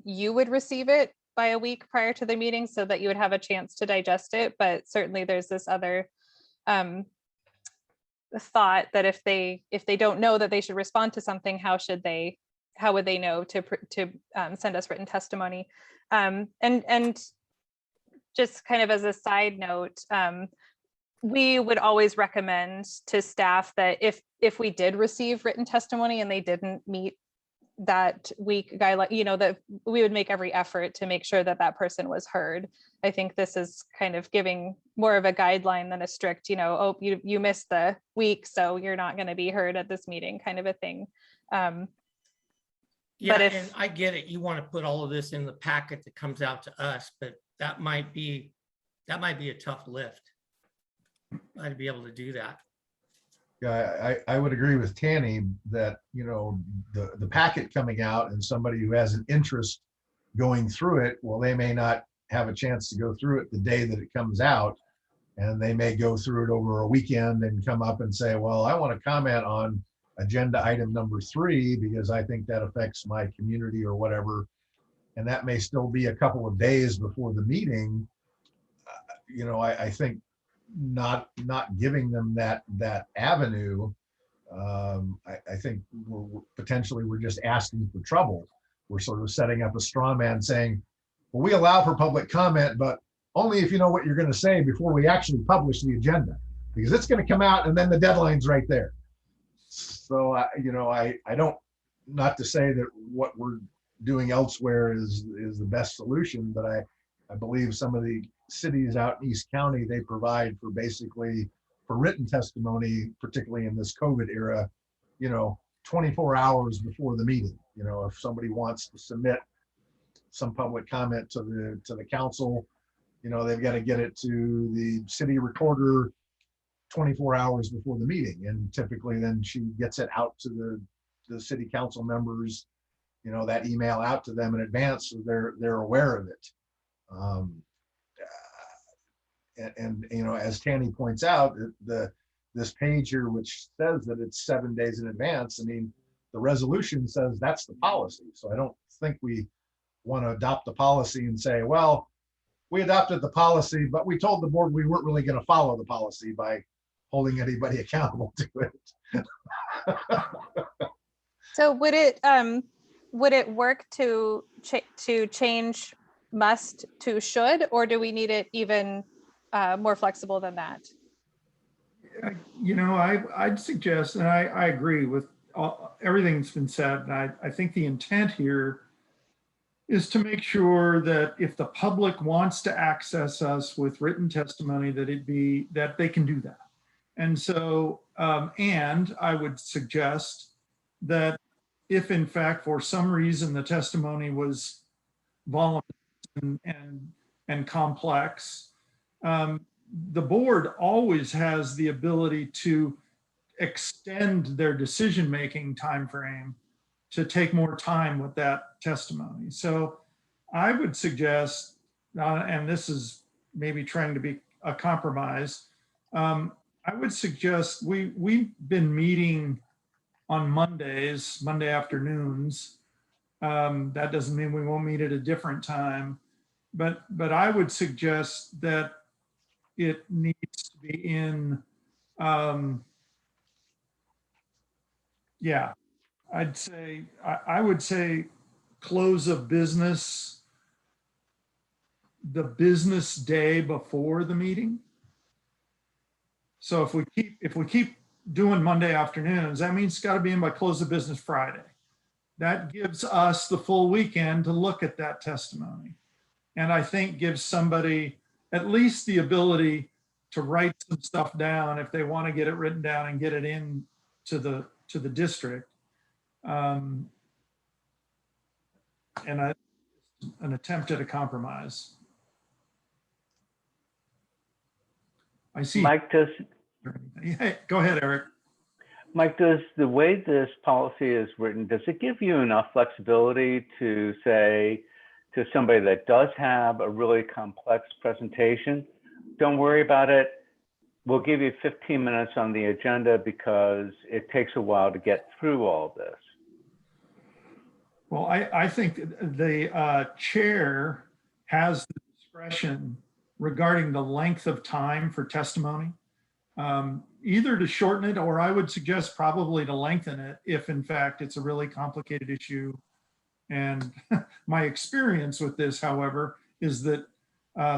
you would receive it by a week prior to the meeting so that you would have a chance to digest it. But certainly there's this other thought that if they don't know that they should respond to something, how would they know to send us written testimony? And just kind of as a side note, we would always recommend to staff that if we did receive written testimony and they didn't meet that week guideline, that we would make every effort to make sure that that person was heard. I think this is kind of giving more of a guideline than a strict, oh, you missed the week, so you're not going to be heard at this meeting kind of a thing. Yeah, and I get it. You want to put all of this in the packet that comes out to us, but that might be a tough lift. I'd be able to do that. Yeah, I would agree with Tanny that, the packet coming out and somebody who has an interest going through it, well, they may not have a chance to go through it the day that it comes out. And they may go through it over a weekend and come up and say, well, I want to comment on agenda item number 3 because I think that affects my community or whatever. And that may still be a couple of days before the meeting. I think not giving them that avenue, I think we're just asking for trouble. We're sort of setting up a straw man saying, well, we allow for public comment, but only if you know what you're going to say before we actually publish the agenda, because it's going to come out and then the deadline's right there. So, I don't, not to say that what we're doing elsewhere is the best solution, but I believe some of the cities out in East County, they provide for written testimony, particularly in this COVID era, 24 hours before the meeting. If somebody wants to submit some public comment to the council, they've got to get it to the city recorder 24 hours before the meeting. And typically then she gets it out to the city council members, that email out to them in advance so they're aware of it. And as Tanny points out, this page here, which says that it's 7 days in advance, I mean, the resolution says that's the policy. So I don't think we want to adopt the policy and say, well, we adopted the policy, but we told the board we weren't really going to follow the policy by holding anybody accountable to it. So would it work to change must to should, or do we need it even more flexible than that? I'd suggest, and I agree with everything that's been said, and I think the intent here is to make sure that if the public wants to access us with written testimony, that they can do that. And so, and I would suggest that if in fact, for some reason, the testimony was voluntary and and complex, the board always has the ability to extend their decision-making timeframe to take more time with that testimony. So I would suggest, and this is maybe trying to be a compromise, I would suggest we've been meeting on Mondays, Monday afternoons. That doesn't mean we won't meet at a different time, but I would suggest that it needs to be in, yeah, I would say close of business, the business day before the meeting. So if we keep doing Monday afternoons, that means it's got to be in by close of business Friday. That gives us the full weekend to look at that testimony. And I think gives somebody at least the ability to write some stuff down if they want to get it written down and get it in to the district. And an attempt at a compromise. I see. Mike, does Yeah, go ahead, Eric. Mike, does the way this policy is written, does it give you enough flexibility to say to somebody that does have a really complex presentation, don't worry about it, we'll give you 15 minutes on the agenda because it takes a while to get through all of this? Well, I think the chair has the discretion regarding the length of time for testimony, either to shorten it, or I would suggest probably to lengthen it if in fact it's a really complicated issue. And my experience with this, however, is that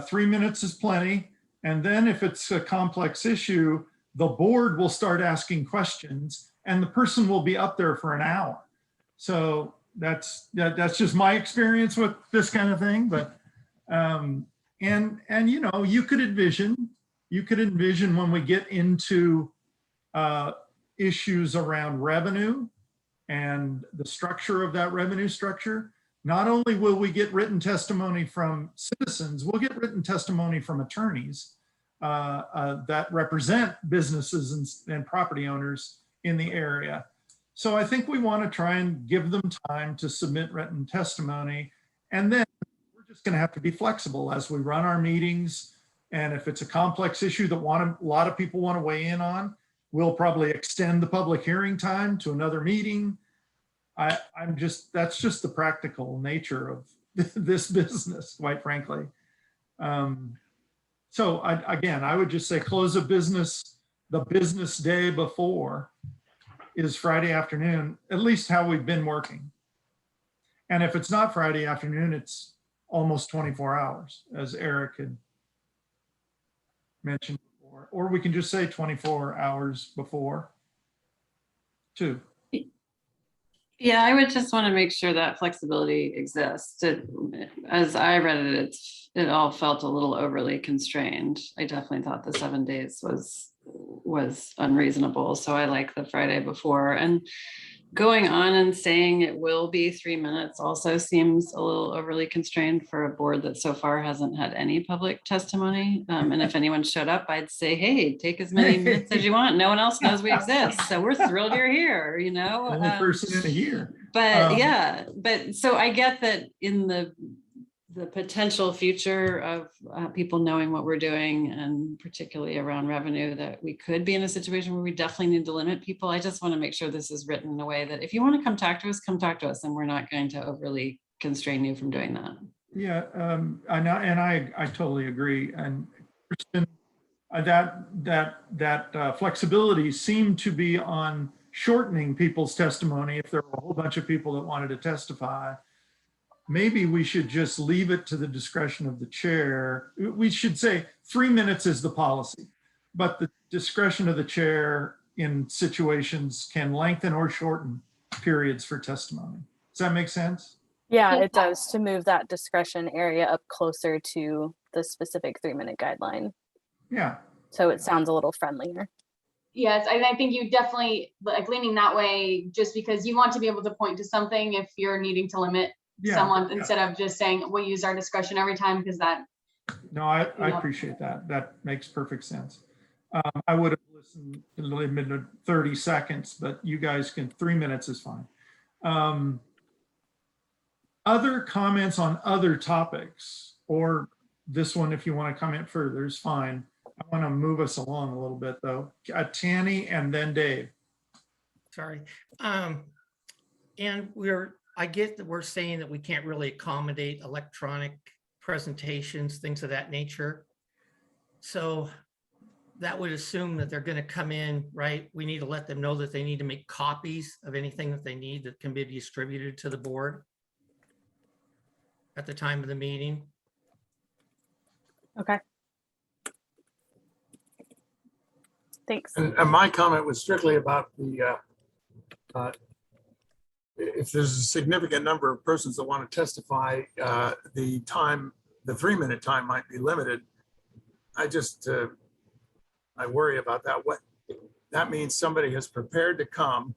3 minutes is plenty. And then if it's a complex issue, the board will start asking questions and the person will be up there for an hour. So that's just my experience with this kind of thing. But and you know, you could envision when we get into issues around revenue and the structure of that revenue structure, not only will we get written testimony from citizens, we'll get written testimony from attorneys that represent businesses and property owners in the area. So I think we want to try and give them time to submit written testimony. And then we're just going to have to be flexible as we run our meetings. And if it's a complex issue that a lot of people want to weigh in on, we'll probably extend the public hearing time to another meeting. That's just the practical nature of this business, quite frankly. So again, I would just say close of business, the business day before is Friday afternoon, at least how we've been working. And if it's not Friday afternoon, it's almost 24 hours, as Eric had mentioned before, or we can just say 24 hours before too. Yeah, I would just want to make sure that flexibility exists. As I read it, it all felt a little overly constrained. I definitely thought the 7 days was unreasonable. So I like the Friday before, and going on and saying it will be 3 minutes also seems a little overly constrained for a board that so far hasn't had any public testimony. And if anyone showed up, I'd say, hey, take as many minutes as you want. No one else knows we exist. So we're thrilled you're here, you know? Only person in a year. But yeah, but so I get that in the potential future of people knowing what we're doing, and particularly around revenue, that we could be in a situation where we definitely need to limit people. I just want to make sure this is written in a way that if you want to come talk to us, and we're not going to overly constrain you from doing that. Yeah, I know, and I totally agree. And Kristen, that flexibility seemed to be on shortening people's testimony if there were a whole bunch of people that wanted to testify. Maybe we should just leave it to the discretion of the chair. We should say 3 minutes is the policy, but the discretion of the chair in situations can lengthen or shorten periods for testimony. Does that make sense? Yeah, it does, to move that discretion area up closer to the specific 3 minute guideline. Yeah. So it sounds a little friendlier. Yes, I think you definitely like leaning that way, just because you want to be able to point to something if you're needing to limit someone, instead of just saying we'll use our discretion every time, because that No, I appreciate that. That makes perfect sense. I would have listened a little bit 30 seconds, but you guys can, 3 minutes is fine. Other comments on other topics, or this one, if you want to comment further, is fine. I want to move us along a little bit though. Tanny and then Dave. Sorry. And I get that we're saying that we can't really accommodate electronic presentations, things of that nature. So that would assume that they're going to come in, right? We need to let them know that they need to make copies of anything that they need that can be distributed to the board at the time of the meeting. Okay. Thanks. And my comment was strictly about the, if there's a significant number of persons that want to testify, the 3-minute time might be limited. I worry about that. What that means, somebody has prepared to come,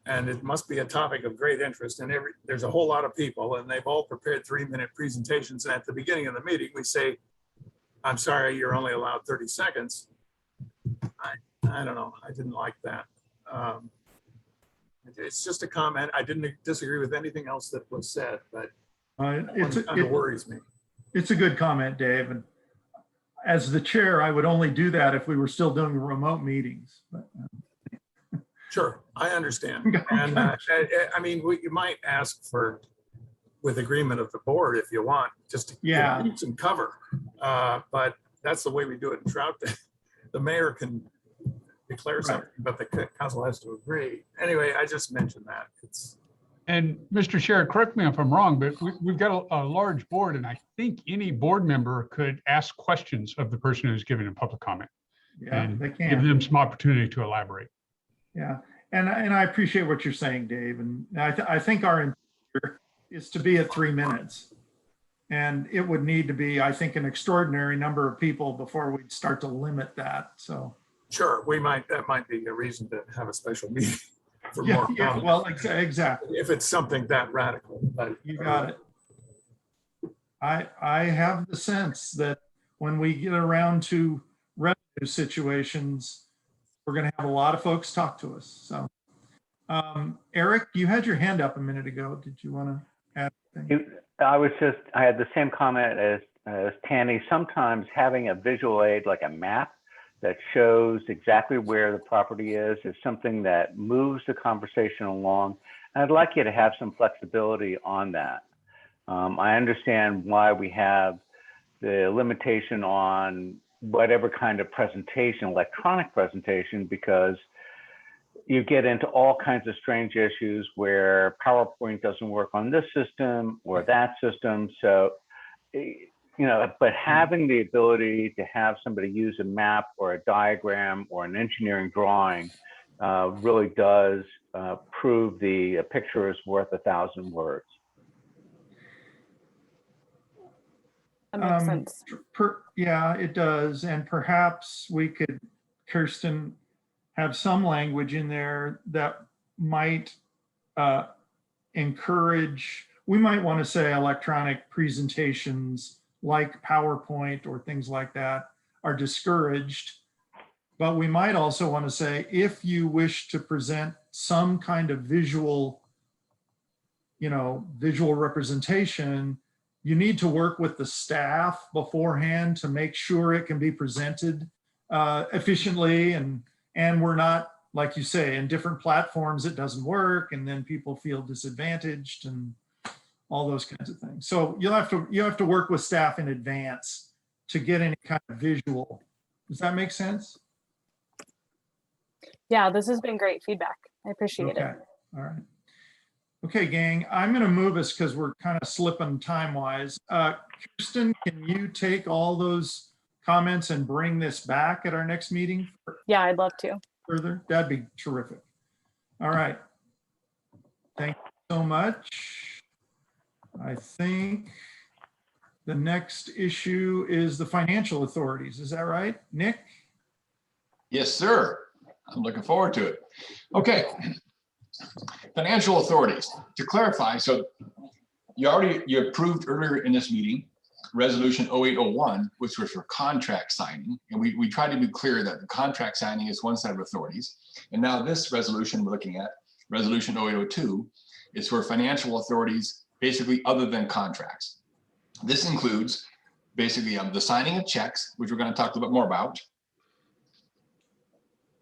and it must be a topic of great interest. And there's a whole lot of people, and they've all prepared 3-minute presentations. And at the beginning of the meeting, we say, "I'm sorry, you're only allowed 30 seconds." I don't know. I didn't like that. It's just a comment. I didn't disagree with anything else that was said, but it worries me. It's a good comment, Dave. And as the chair, I would only do that if we were still doing remote meetings. But, Sure, I understand. And I mean, you might ask for, with agreement of the board, if you want, just to give some cover. But that's the way we do it in Trout Day. The mayor can declare something, but the council has to agree. Anyway, I just mentioned that. And Mr. Chair, correct me if I'm wrong, but we've got a large board, and I think any board member could ask questions of the person who's giving a public comment. Yeah, and they can give them some opportunity to elaborate. Yeah, and I appreciate what you're saying, Dave. And I think our intent is to be at 3 minutes. And it would need to be, I think, an extraordinary number of people before we'd start to limit that. So sure, that might be a reason to have a special meeting. For more well, exactly. If it's something that radical. But you got it. I have the sense that when we get around to revenue situations, we're going to have a lot of folks talk to us. So, Eric, you had your hand up a minute ago. Did you want to add anything? I had the same comment as Tanny. Sometimes having a visual aid like a map that shows exactly where the property is something that moves the conversation along. And I'd like you to have some flexibility on that. I understand why we have the limitation on whatever kind of presentation, electronic presentation, because you get into all kinds of strange issues where PowerPoint doesn't work on this system or that system. So, but having the ability to have somebody use a map or a diagram or an engineering drawing really does prove a picture is worth 1,000 words. That makes sense. Yeah, it does. And perhaps we could, Kirsten, have some language in there that might encourage, we might want to say electronic presentations like PowerPoint or things like that are discouraged. But we might also want to say, if you wish to present some kind of visual representation, you need to work with the staff beforehand to make sure it can be presented efficiently. And we're not, like you say, in different platforms, it doesn't work. And then people feel disadvantaged and all those kinds of things. So you have to work with staff in advance to get any kind of visual. Does that make sense? Yeah, this has been great feedback. I appreciate it. All right. Okay, gang, I'm going to move us because we're kind of slipping time-wise. Kirsten, can you take all those comments and bring this back at our next meeting? Yeah, I'd love to. Further, that'd be terrific. All right. Thank you so much. I think the next issue is the financial authorities. Is that right, Nick? Yes, sir. I'm looking forward to it. Okay. Financial authorities. To clarify, so you approved earlier in this meeting Resolution 0801, which was for contract signing. And we tried to be clear that the contract signing is one set of authorities. And now this resolution we're looking at, Resolution 0802, is for financial authorities, basically other than contracts. This includes basically the signing of checks, which we're going to talk a little bit more about,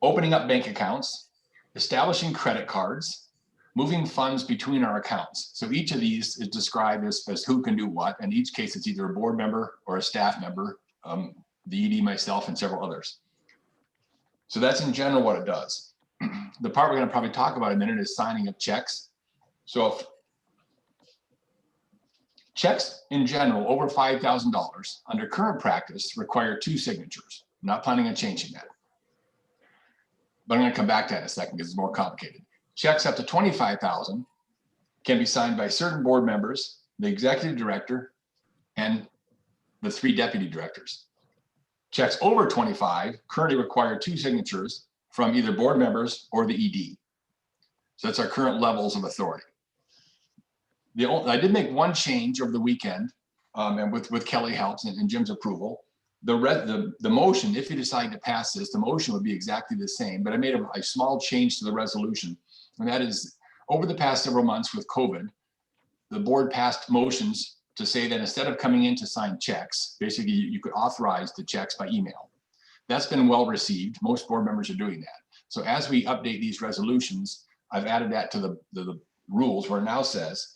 opening up bank accounts, establishing credit cards, moving funds between our accounts. So each of these is described as who can do what. In each case, it's either a board member or a staff member, the ED, myself, and several others. So that's in general what it does. The part we're going to probably talk about in a minute is signing of checks. So if checks in general over $5,000 under current practice require 2 signatures. I'm not planning on changing that. But I'm going to come back to that in a second because it's more complicated. Checks up to $25,000 can be signed by certain board members, the executive director, and the 3 deputy directors. Checks over 25 currently require 2 signatures from either board members or the ED. So that's our current levels of authority. I did make one change over the weekend, and with Kelly helps and Jim's approval. The motion, if you decide to pass this, the motion would be exactly the same, but I made a small change to the resolution. And that is, over the past several months with COVID, the board passed motions to say that instead of coming in to sign checks, basically you could authorize the checks by email. That's been well received. Most board members are doing that. So as we update these resolutions, I've added that to the rules where it now says,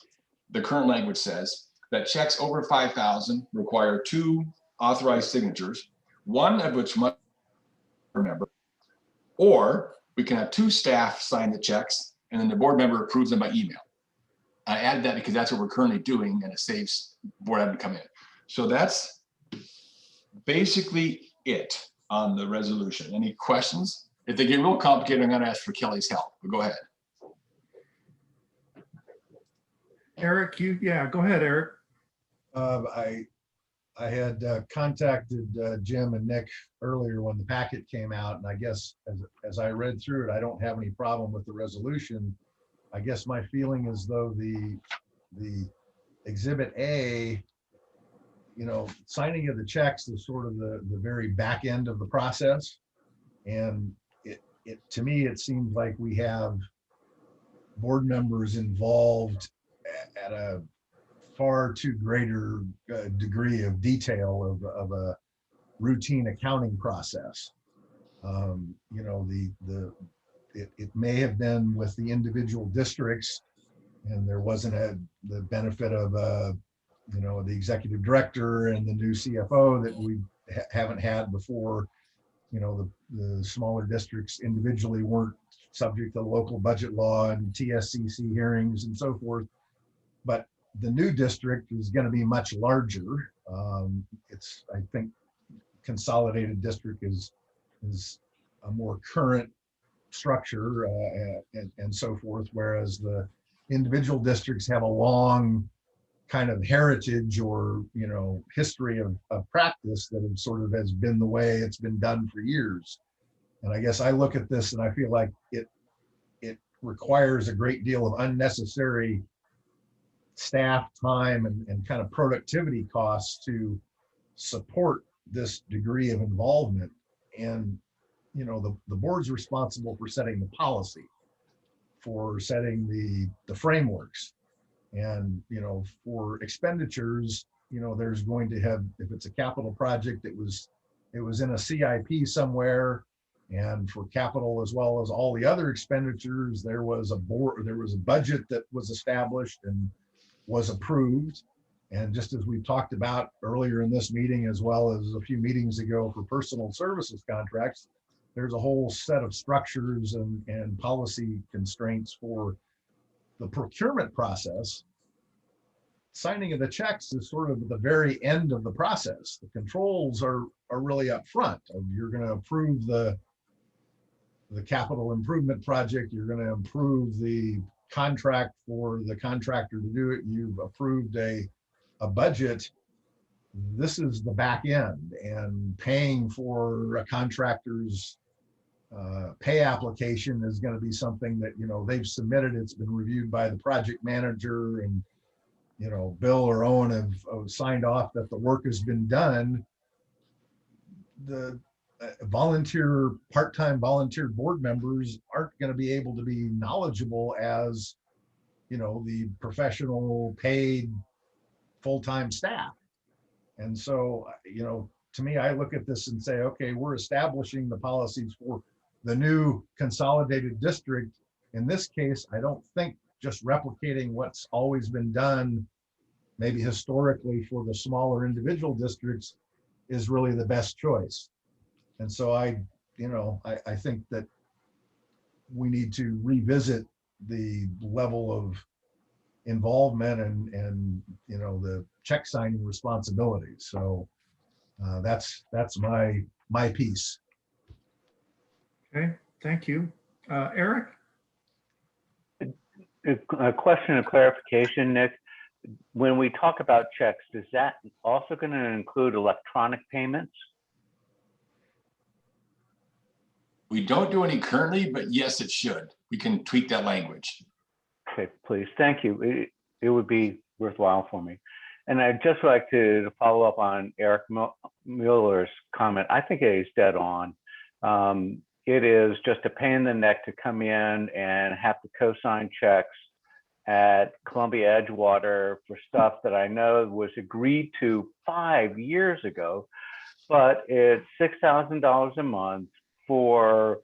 the current language says that checks over 5,000 require 2 authorized signatures, one of which must be a board member, or we can have 2 staff sign the checks and then the board member approves them by email. I added that because that's what we're currently doing and it saves board having to come in. So that's basically it on the resolution. Any questions? If they get real complicated, I'm going to ask for Kelly's help, but go ahead. Eric, go ahead, Eric. I had contacted Jim and Nick earlier when the packet came out, and I guess as I read through it, I don't have any problem with the resolution. I guess my feeling is though the Exhibit A, signing of the checks is sort of the very back end of the process, and it to me it seems like we have board members involved at a far too greater degree of detail of a routine accounting process. It may have been with the individual districts, and there wasn't the benefit of the executive director and the new CFO that we haven't had before. The smaller districts individually weren't subject to local budget law and TSCC hearings and so forth. But the new district is going to be much larger. I think consolidated district is a more current structure and so forth, whereas the individual districts have a long kind of heritage or history of practice that has been the way it's been done for years. And I guess I look at this and I feel like it requires a great deal of unnecessary staff time and kind of productivity costs to support this degree of involvement. And the board's responsible for setting the policy, for setting the frameworks, and for expenditures, there's going to have, if it's a capital project, it was in a CIP somewhere, and for capital as well as all the other expenditures, there was a budget that was established and was approved. And just as we talked about earlier in this meeting, as well as a few meetings ago for personal services contracts, there's a whole set of structures and policy constraints for the procurement process. Signing of the checks is sort of the very end of the process. The controls are really up front. You're going to approve the capital improvement project. You're going to approve the contract for the contractor to do it. You've approved a budget. This is the back end, and paying for a contractor's pay application is going to be something that they've submitted. It's been reviewed by the project manager, and you know, Bill or Owen have signed off that the work has been done, the part-time volunteer board members aren't going to be able to be knowledgeable as, you know, the professional paid full-time staff. And so, you know, to me, I look at this and say, okay, we're establishing the policies for the new consolidated district. In this case, I don't think just replicating what's always been done, maybe historically for the smaller individual districts, is really the best choice. And so I think that we need to revisit the level of involvement and you know, the check signing responsibilities. So that's my piece. Okay, thank you. Eric? A question of clarification, Nick. When we talk about checks, is that also going to include electronic payments? We don't do any currently, but yes, it should. We can tweak that language. Okay, please. Thank you. It would be worthwhile for me. And I'd just like to follow up on Eric Mueller's comment. I think it is dead on. It is just a pain in the neck to come in and have to co-sign checks at Columbia Edgewater for stuff that I know was agreed to 5 years ago, but it's $6,000 a month for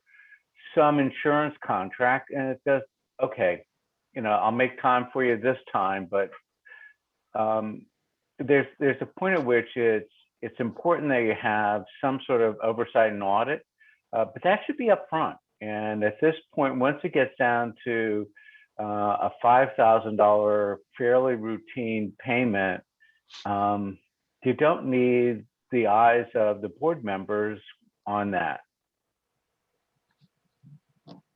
some insurance contract, and it does, okay, you know, I'll make time for you this time, but there's a point at which it's important that you have some sort of oversight and audit, but that should be upfront. And at this point, once it gets down to a $5,000 fairly routine payment, you don't need the eyes of the board members on that.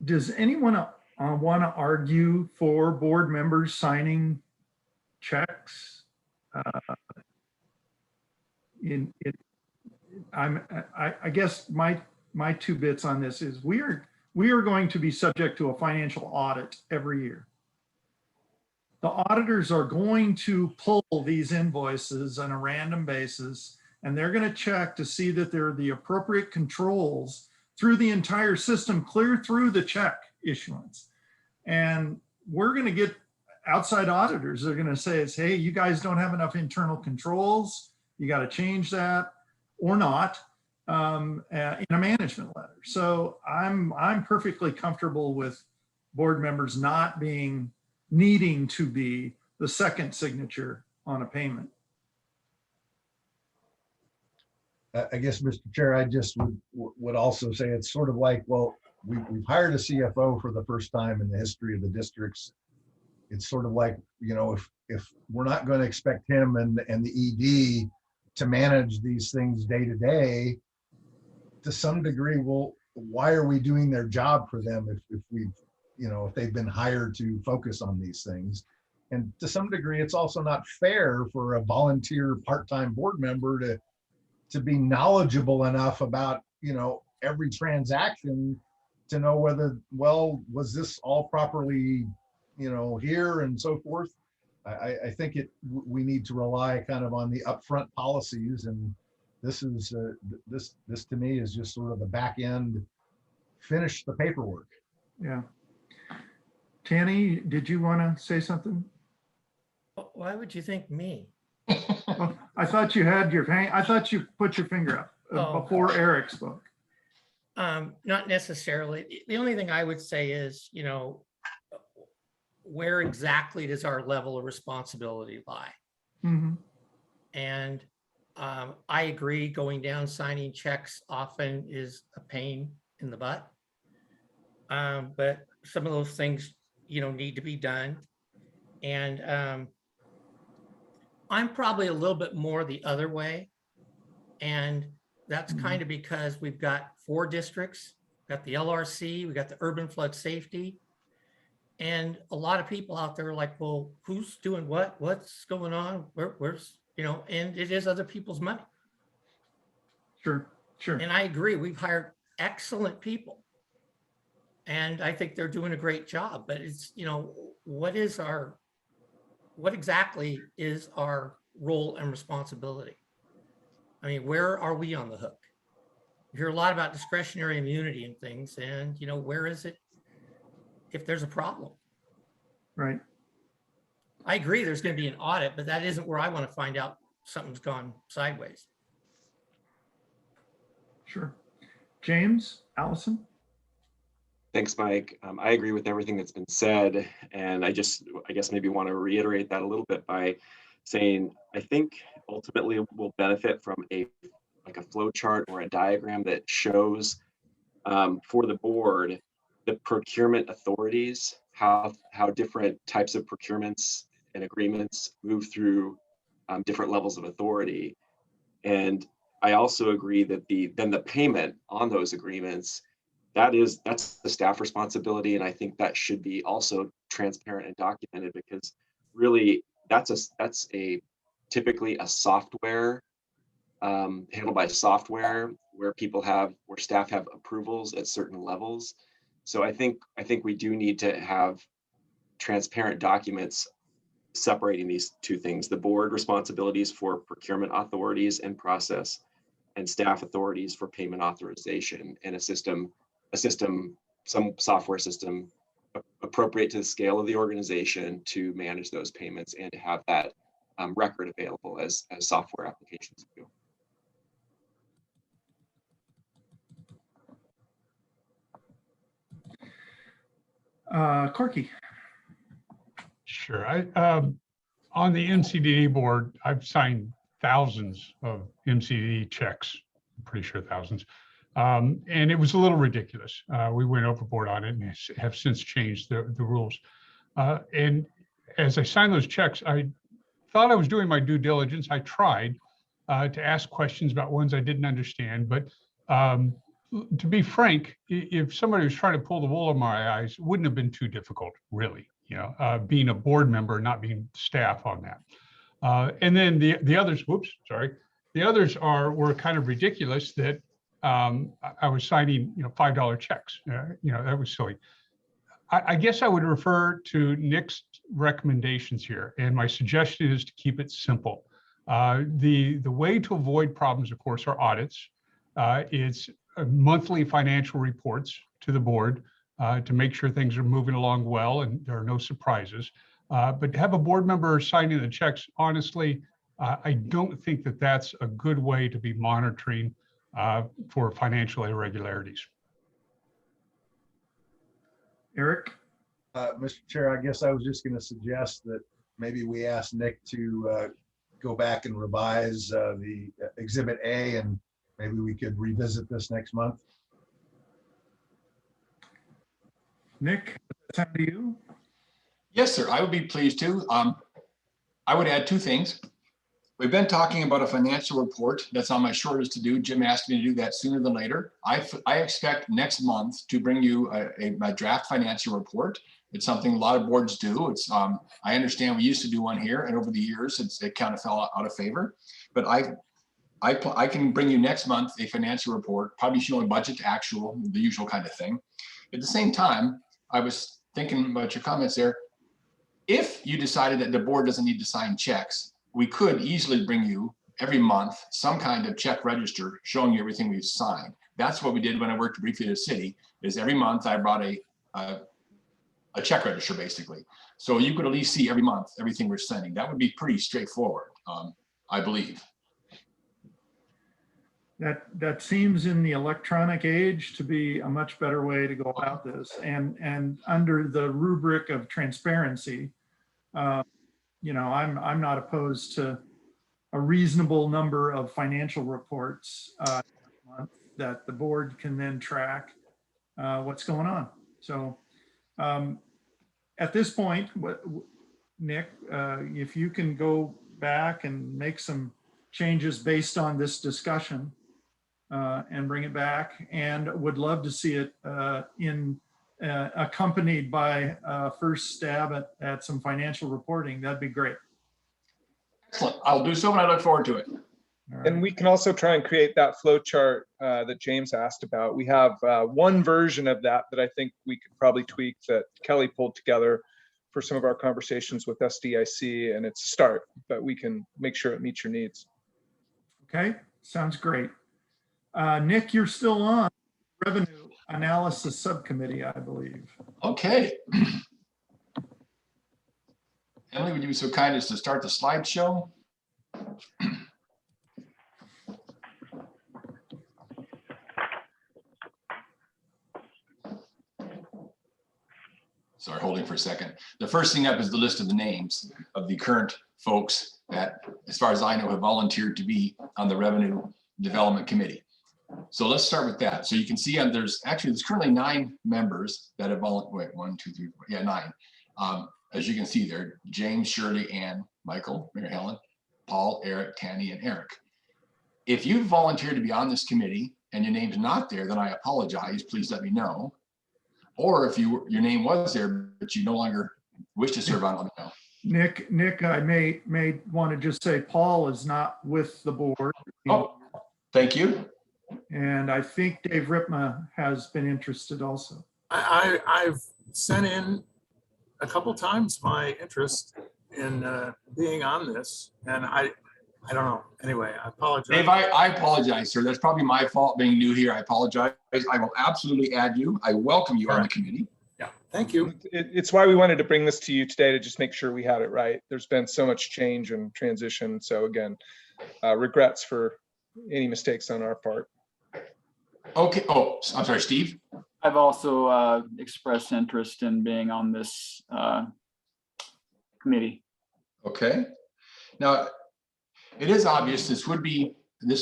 Does anyone want to argue for board members signing checks? I guess my two bits on this is we are going to be subject to a financial audit every year. The auditors are going to pull these invoices on a random basis, and they're going to check to see that there are the appropriate controls through the entire system, clear through the check issuance. And we're going to get outside auditors. They're going to say, hey, you guys don't have enough internal controls. You got to change that or not in a management letter. So I'm perfectly comfortable with board members not needing to be the second signature on a payment. I guess, Mr. Chair, I just would also say it's sort of like, well, we've hired a CFO for the first time in the history of the districts. It's sort of like, you know, if we're not going to expect him and the ED to manage these things day to day, to some degree, well, why are we doing their job for them if we've, you know, if they've been hired to focus on these things? And to some degree, it's also not fair for a volunteer part-time board member to be knowledgeable enough about, you know, every transaction to know whether, well, was this all properly, you know, here and so forth. I think we need to rely kind of on the upfront policies, and this is this to me is just sort of the back end, finish the paperwork. Yeah. Tanny, did you want to say something? Why would you think me? Well, I thought you had I thought you put your finger up before Eric spoke. Not necessarily. The only thing I would say is, you know, where exactly does our level of responsibility lie? Mm-hmm. And I agree, going down signing checks often is a pain in the butt. But some of those things, you know, need to be done. And I'm probably a little bit more the other way. And that's kind of because we've got 4 districts, got the LRC, we got the urban flood safety. And a lot of people out there are like, well, who's doing what? What's going on? Where's, you know, and it is other people's money. Sure, sure. And I agree, we've hired excellent people. And I think they're doing a great job, but it's, you know, what is our what exactly is our role and responsibility? I mean, where are we on the hook? You hear a lot about discretionary immunity and things, and where is it if there's a problem? Right. I agree there's going to be an audit, but that isn't where I want to find out something's gone sideways. Sure. James, Allison? Thanks, Mike. I agree with everything that's been said. And I guess maybe want to reiterate that a little bit by saying, I think ultimately we'll benefit from a flow chart or a diagram that shows for the board, the procurement authorities, how different types of procurements and agreements move through different levels of authority. And I also agree that then the payment on those agreements, that's the staff responsibility. And I think that should be also transparent and documented, because really that's typically a software handled by software where staff have approvals at certain levels. So I think we do need to have transparent documents separating these two things: the board responsibilities for procurement authorities and process, and staff authorities for payment authorization, and some software system appropriate to the scale of the organization to manage those payments and to have that record available as software applications do. Corky. Sure. On the MCDA board, I've signed thousands of MCD checks. I'm pretty sure thousands. And it was a little ridiculous. We went overboard on it and have since changed the rules. And as I signed those checks, I thought I was doing my due diligence. I tried to ask questions about ones I didn't understand. But to be frank, if somebody was trying to pull the wool over my eyes, it wouldn't have been too difficult, really, being a board member, not being staff on that. And then the others, the others were kind of ridiculous that I was signing, $5 checks. That was silly. I guess I would refer to Nick's recommendations here, and my suggestion is to keep it simple. The way to avoid problems, of course, are audits. It's monthly financial reports to the board to make sure things are moving along well and there are no surprises. But to have a board member signing the checks, honestly, I don't think that that's a good way to be monitoring for financial irregularities. Eric? Mr. Chair, I guess I was just going to suggest that maybe we ask Nick to go back and revise the Exhibit A, and maybe we could revisit this next month. Nick, time to you. Yes, sir. I would be pleased to. I would add two things. We've been talking about a financial report that's on my short list to do. Jim asked me to do that sooner than later. I expect next month to bring you a draft financial report. It's something a lot of boards do. It's I understand we used to do one here, and over the years it kind of fell out of favor. But I can bring you next month a financial report, probably showing budget to actual, the usual kind of thing. At the same time, I was thinking about your comments there. If you decided that the board doesn't need to sign checks, we could easily bring you every month some kind of check register showing you everything we've signed. That's what we did when I worked briefly at the city, is every month I brought a check register, basically. So you could at least see every month everything we're sending. That would be pretty straightforward, I believe. That seems in the electronic age to be a much better way to go about this. And under the rubric of transparency, I'm not opposed to a reasonable number of financial reports that the board can then track what's going on. So at this point, Nick, if you can go back and make some changes based on this discussion and bring it back, and would love to see it accompanied by a first stab at some financial reporting. That'd be great. Excellent. I'll do so, and I look forward to it. Right. And we can also try and create that flow chart that James asked about. We have one version of that I think we could probably tweak that Kelly pulled together, for some of our conversations with SDIC, and it's a start, but we can make sure it meets your needs. Okay, sounds great. Nick, you're still on Revenue Analysis Subcommittee, I believe. Okay. Emily, would you be so kind as to start the slideshow? Sorry, holding for a second. The first thing up is the list of the names of the current folks that, as far as I know, have volunteered to be on the Revenue Development Committee. So let's start with that. So you can see there's currently 9 members that have volunteered. Wait, 1, 2, 3, 4, yeah, 9. As you can see there, James, Shirley, Ann, Michael, Mary Helen, Paul, Eric, Tanny, and Eric. If you volunteered to be on this committee and your name's not there, then I apologize. Please let me know. Or if your name was there, but you no longer wish to serve on, let me know. Nick, I may want to just say Paul is not with the board. Oh, thank you. And I think Dave Ripma has been interested also. I've sent in a couple times my interest in being on this, and I don't know. Anyway, I apologize. Dave, I apologize, sir. That's probably my fault being new here. I apologize. I will absolutely add you. I welcome you on the committee. Yeah, thank you. It's why we wanted to bring this to you today, to just make sure we had it right. There's been so much change and transition. So again, regrets for any mistakes on our part. Okay. Oh, I'm sorry, Steve. I've also expressed interest in being on this committee. Okay. Now, it is obvious this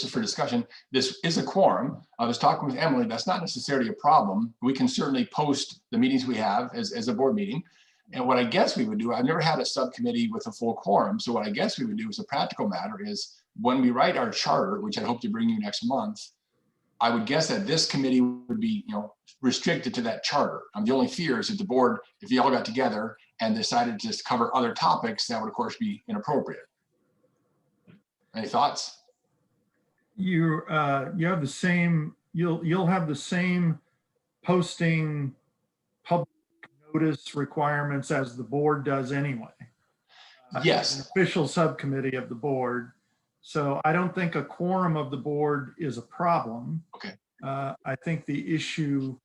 is for discussion, this is a quorum. I was talking with Emily, that's not necessarily a problem. We can certainly post the meetings we have as a board meeting. And what I guess we would do, I've never had a subcommittee with a full quorum. So what I guess we would do as a practical matter is when we write our charter, which I hope to bring you next month, I would guess that this committee would be, restricted to that charter. The only fear is that the board, if you all got together and decided to just cover other topics, that would of course be inappropriate. Any thoughts? You have the same, you'll have the same posting public notice requirements as the board does anyway. Yes. An official subcommittee of the board. So I don't think a quorum of the board is a problem. Okay. I think the issue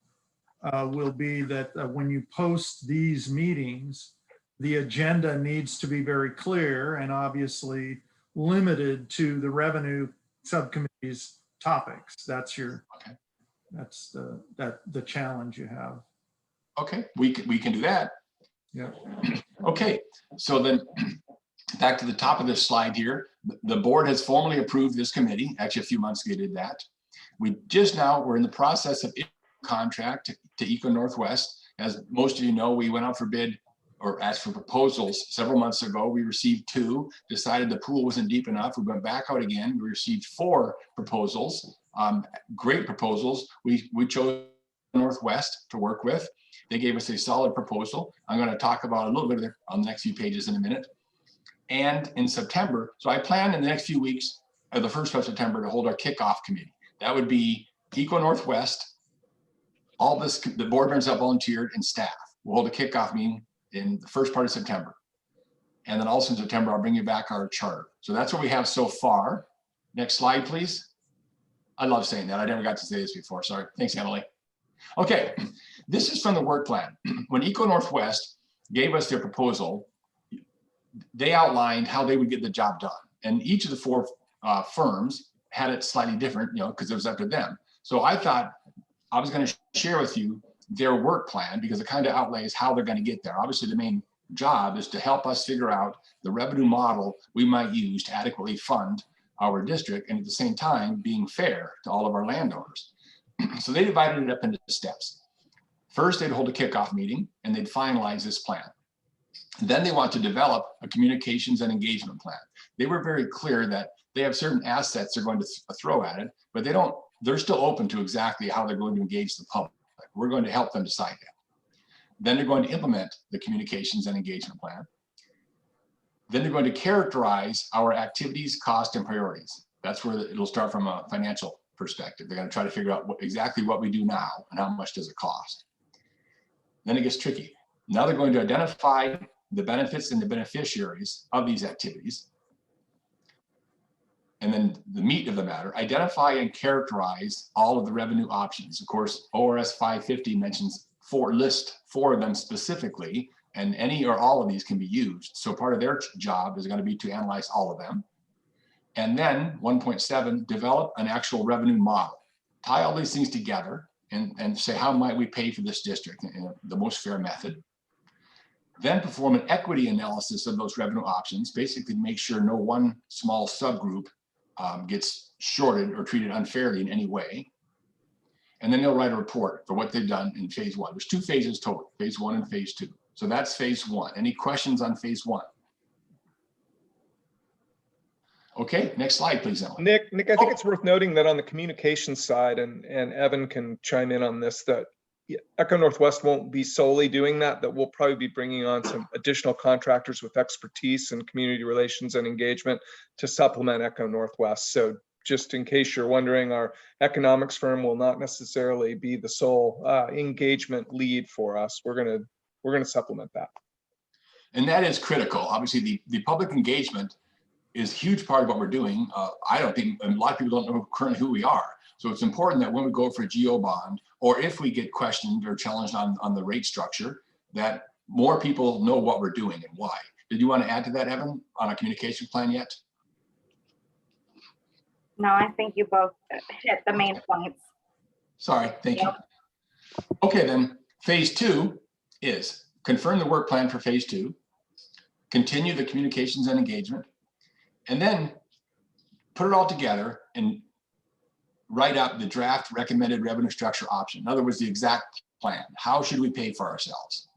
will be that when you post these meetings, the agenda needs to be very clear and obviously limited to the revenue subcommittee's topics. That's the challenge you have. Okay, we can do that. Yeah. Okay, so then back to the top of this slide here. The board has formally approved this committee. Actually, a few months ago did that. We're in the process of contract to Eco Northwest. As most of you know, we went out for bid or asked for proposals several months ago. We received 2, decided the pool wasn't deep enough. We went back out again. We received 4 proposals, great proposals. We chose Northwest to work with. They gave us a solid proposal. I'm going to talk about a little bit of it on the next few pages in a minute. And in September, so I plan in the next few weeks, or the 1st of September, to hold our kickoff committee. That would be Eco Northwest, the board members that volunteered, and staff. We'll hold a kickoff meeting in the first part of September. And then also in September, I'll bring you back our charter. So that's what we have so far. Next slide, please. I love saying that. I never got to say this before. Sorry. Thanks, Emily. Okay, this is from the work plan. When Eco Northwest gave us their proposal, they outlined how they would get the job done. And each of the 4 firms had it slightly different, because it was up to them. So I thought I was going to share with you their work plan because it kind of outlays how they're going to get there. Obviously, the main job is to help us figure out the revenue model we might use to adequately fund our district and at the same time being fair to all of our landowners. So they divided it up into steps. First, they'd hold a kickoff meeting and they'd finalize this plan. Then they want to develop a communications and engagement plan. They were very clear that they have certain assets they're going to throw at it, but they're still open to exactly how they're going to engage the public. We're going to help them decide that. Then they're going to implement the communications and engagement plan. Then they're going to characterize our activities, cost, and priorities. That's where it'll start from a financial perspective. They're going to try to figure out exactly what we do now and how much does it cost. Then it gets tricky. Now they're going to identify the benefits and the beneficiaries of these activities. And then the meat of the matter, identify and characterize all of the revenue options. Of course, ORS 550 mentions list 4 of them specifically, and any or all of these can be used. So part of their job is going to be to analyze all of them. And then 1.7, develop an actual revenue model. Tie all these things together and say, how might we pay for this district in the most fair method? Then perform an equity analysis of those revenue options, basically make sure no one small subgroup gets shorted or treated unfairly in any way. And then they'll write a report for what they've done in phase 1. There's 2 phases total, phase 1 and phase 2. So that's phase 1. Any questions on phase 1? Okay, next slide, please, Emily. Nick, I think it's worth noting that on the communication side, and Evan can chime in on this, that Echo Northwest won't be solely doing that, that we'll probably be bringing on some additional contractors with expertise in community relations and engagement to supplement Echo Northwest. So just in case you're wondering, our economics firm will not necessarily be the sole engagement lead for us. We're gonna supplement that. And that is critical. Obviously, the public engagement is a huge part of what we're doing. I don't think, a lot of people don't know currently who we are. So it's important that when we go for a GO bond, or if we get questioned or challenged on the rate structure, that more people know what we're doing and why. Did you want to add to that, Evan, on a communication plan yet? No, I think you both hit the main points. Sorry, thank you. Okay, then phase 2 is confirm the work plan for phase 2, continue the communications and engagement, and then put it all together and write up the draft recommended revenue structure option. In other words, the exact plan. How should we pay for ourselves?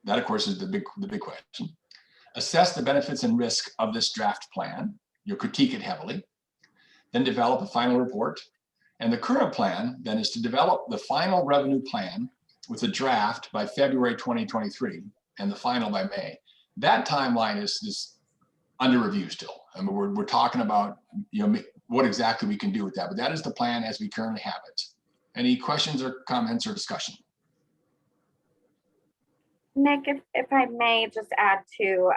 That, of course, is the big question. Assess the benefits and risk of this draft plan. You'll critique it heavily. Then develop a final report. And the current plan then is to develop the final revenue plan with a draft by February 2023 and the final by May. That timeline is under review still. I mean, we're talking about, what exactly we can do with that, but that is the plan as we currently have it. Any questions or comments or discussion? Nick, if I may just add to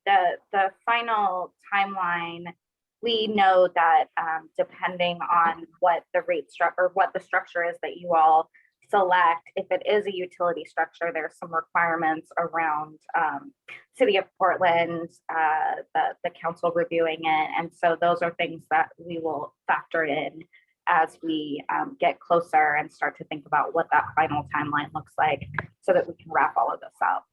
the final timeline, we know that depending on what the rate structure or what the structure is that you all select, if it is a utility structure, there's some requirements around City of Portland, the council reviewing it. And so those are things that we will factor in as we get closer and start to think about what that final timeline looks like so that we can wrap all of this up.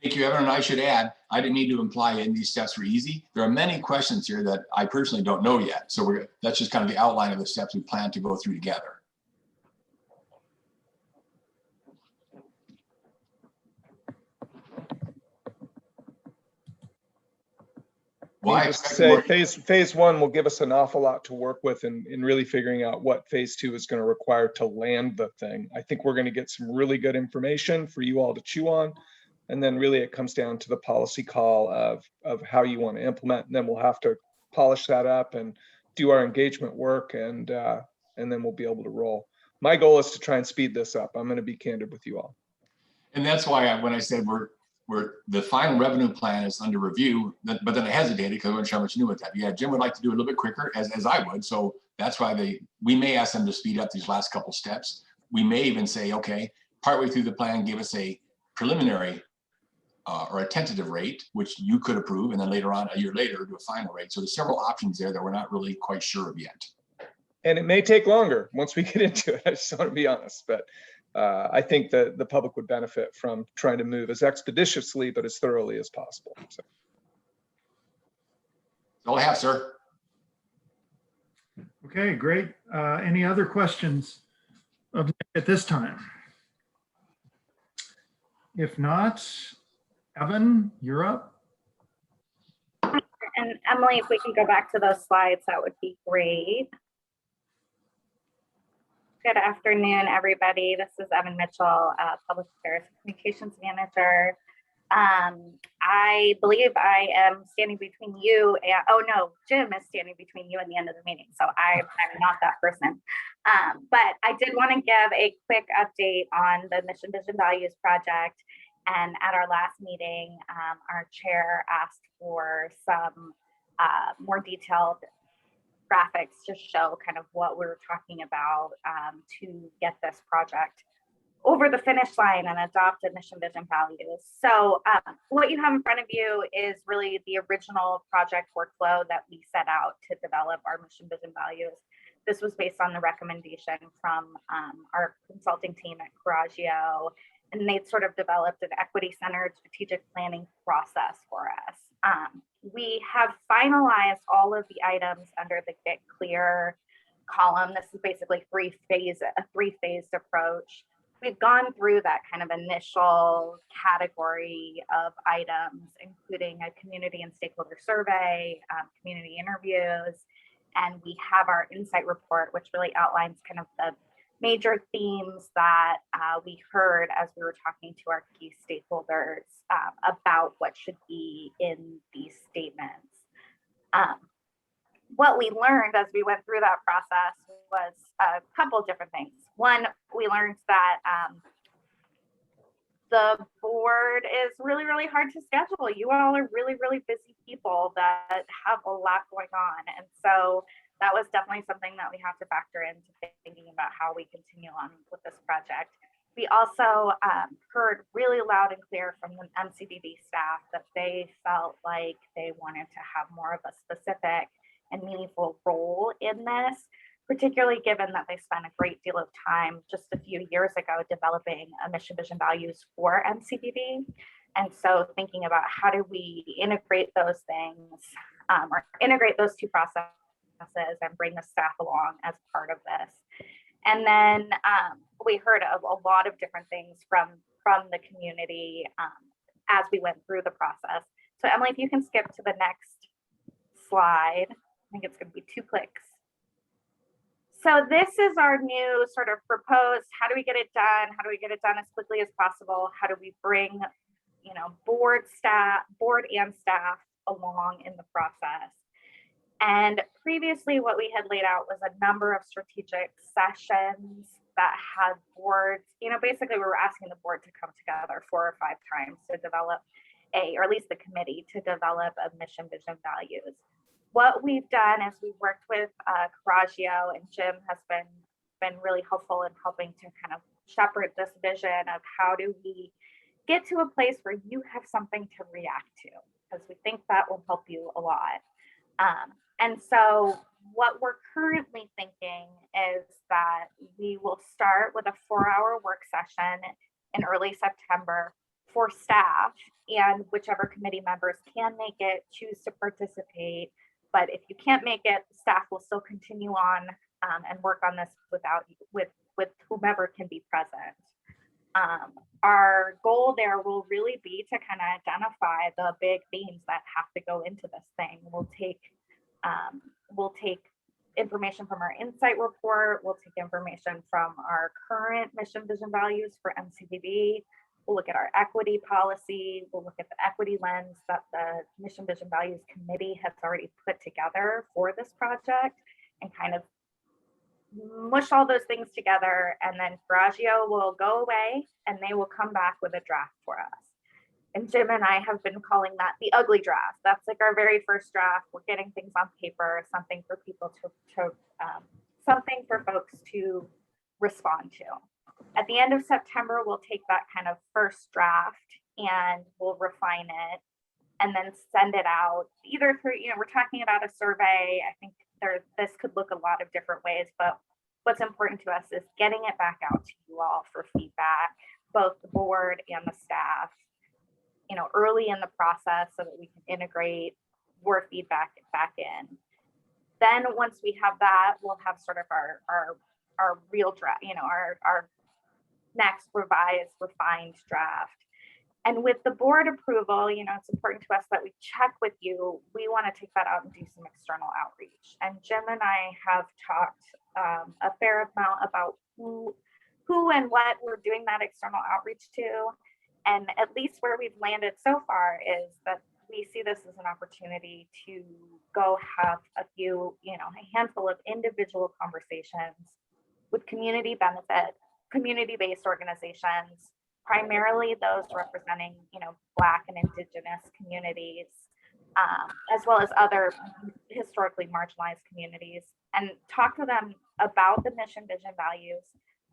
Thank you, Evan. And I should add, I didn't mean to imply any of these steps were easy. There are many questions here that I personally don't know yet. So that's just kind of the outline of the steps we plan to go through together. Well, say phase 1 will give us an awful lot to work with in really figuring out what phase 2 is going to require to land the thing. I think we're going to get some really good information for you all to chew on. And then really it comes down to the policy call of how you want to implement. And then we'll have to polish that up and do our engagement work, and then we'll be able to roll. My goal is to try and speed this up. I'm going to be candid with you all. And that's why when I said the final revenue plan is under review, but then I hesitated because I wasn't sure how much knew with that. Yeah, Jim would like to do it a little bit quicker, as I would. So that's why we may ask them to speed up these last couple steps. We may even say, okay, partway through the plan, give us a preliminary or a tentative rate, which you could approve, and then later on, a year later, do a final rate. So there's several options there that we're not really quite sure of yet. And it may take longer once we get into it. I just want to be honest, but I think that the public would benefit from trying to move as expeditiously but as thoroughly as possible. So. That's all I have, sir. Okay, great. Any other questions at this time? If not, Evan, you're up. And Emily, if we can go back to those slides, that would be great. Good afternoon, everybody. This is Evan Mitchell, Public Affairs Communications Manager. I believe I am standing between you and, oh no, Jim is standing between you and the end of the meeting. So I'm not that person. But I did want to give a quick update on the Mission Vision Values project And at our last meeting, our chair asked for some more detailed graphics to show kind of what we were talking about to get this project over the finish line and adopt a mission, vision, values. So what you have in front of you is really the original project workflow that we set out to develop our mission, vision, values. This was based on the recommendation from our consulting team at Coraggio, and they'd sort of developed an equity-centered strategic planning process for us. We have finalized all of the items under the Get Clear column. This is basically a three-phased approach. We've gone through that kind of initial category of items, including a community and stakeholder survey, community interviews, and we have our insight report, which really outlines kind of the major themes that we heard as we were talking to our key stakeholders about what should be in these statements. What we learned as we went through that process was a couple of different things. One, we learned that the board is really, really hard to schedule. You all are really, really busy people that have a lot going on. And so that was definitely something that we have to factor into thinking about how we continue on with this project. We also heard really loud and clear from the MCBB staff that they felt like they wanted to have more of a specific and meaningful role in this, particularly given that they spent a great deal of time just a few years ago developing a mission, vision, values for MCBB. And so thinking about how do we integrate those things or integrate those two processes and bring the staff along as part of this. And then we heard of a lot of different things from the community as we went through the process. So Emily, if you can skip to the next slide, I think it's going to be 2 clicks. So this is our new sort of proposed, how do we get it done? How do we get it done as quickly as possible? How do we bring, board and staff along in the process? And previously what we had laid out was a number of strategic sessions that had boards, basically we were asking the board to come together 4 or 5 times to develop or at least the committee to develop a mission, vision, values. What we've done is we've worked with Coraggio, and Jim has been really helpful in helping to kind of shepherd this vision of how do we get to a place where you have something to react to, because we think that will help you a lot. And so what we're currently thinking is that we will start with a 4-hour work session in early September for staff, and whichever committee members can make it, choose to participate. But if you can't make it, staff will still continue on and work on this with whomever can be present. Our goal there will really be to kind of identify the big themes that have to go into this thing. We'll take information from our insight report. We'll take information from our current mission, vision, values for MCBB. We'll look at our equity policy. We'll look at the equity lens that the mission, vision, values committee has already put together for this project, and kind of mush all those things together. And then Coraggio will go away and they will come back with a draft for us. And Jim and I have been calling that the ugly draft. That's like our very first draft. We're getting things on paper, something for people something for folks to respond to. At the end of September, we'll take that kind of first draft and we'll refine it and then send it out either through, we're talking about a survey. I think this could look a lot of different ways, but what's important to us is getting it back out to you all for feedback, both the board and the staff, early in the process so that we can integrate your feedback back in. Then once we have that, we'll have sort of our real draft, our next revised, refined draft. And with the board approval, it's important to us that we check with you. We want to take that out and do some external outreach. And Jim and I have talked a fair amount about who and what we're doing that external outreach to. And at least where we've landed so far is that we see this as an opportunity to go have a handful of individual conversations with community-based organizations primarily those representing, Black and Indigenous communities, as well as other historically marginalized communities, and talk to them about the mission, vision, values,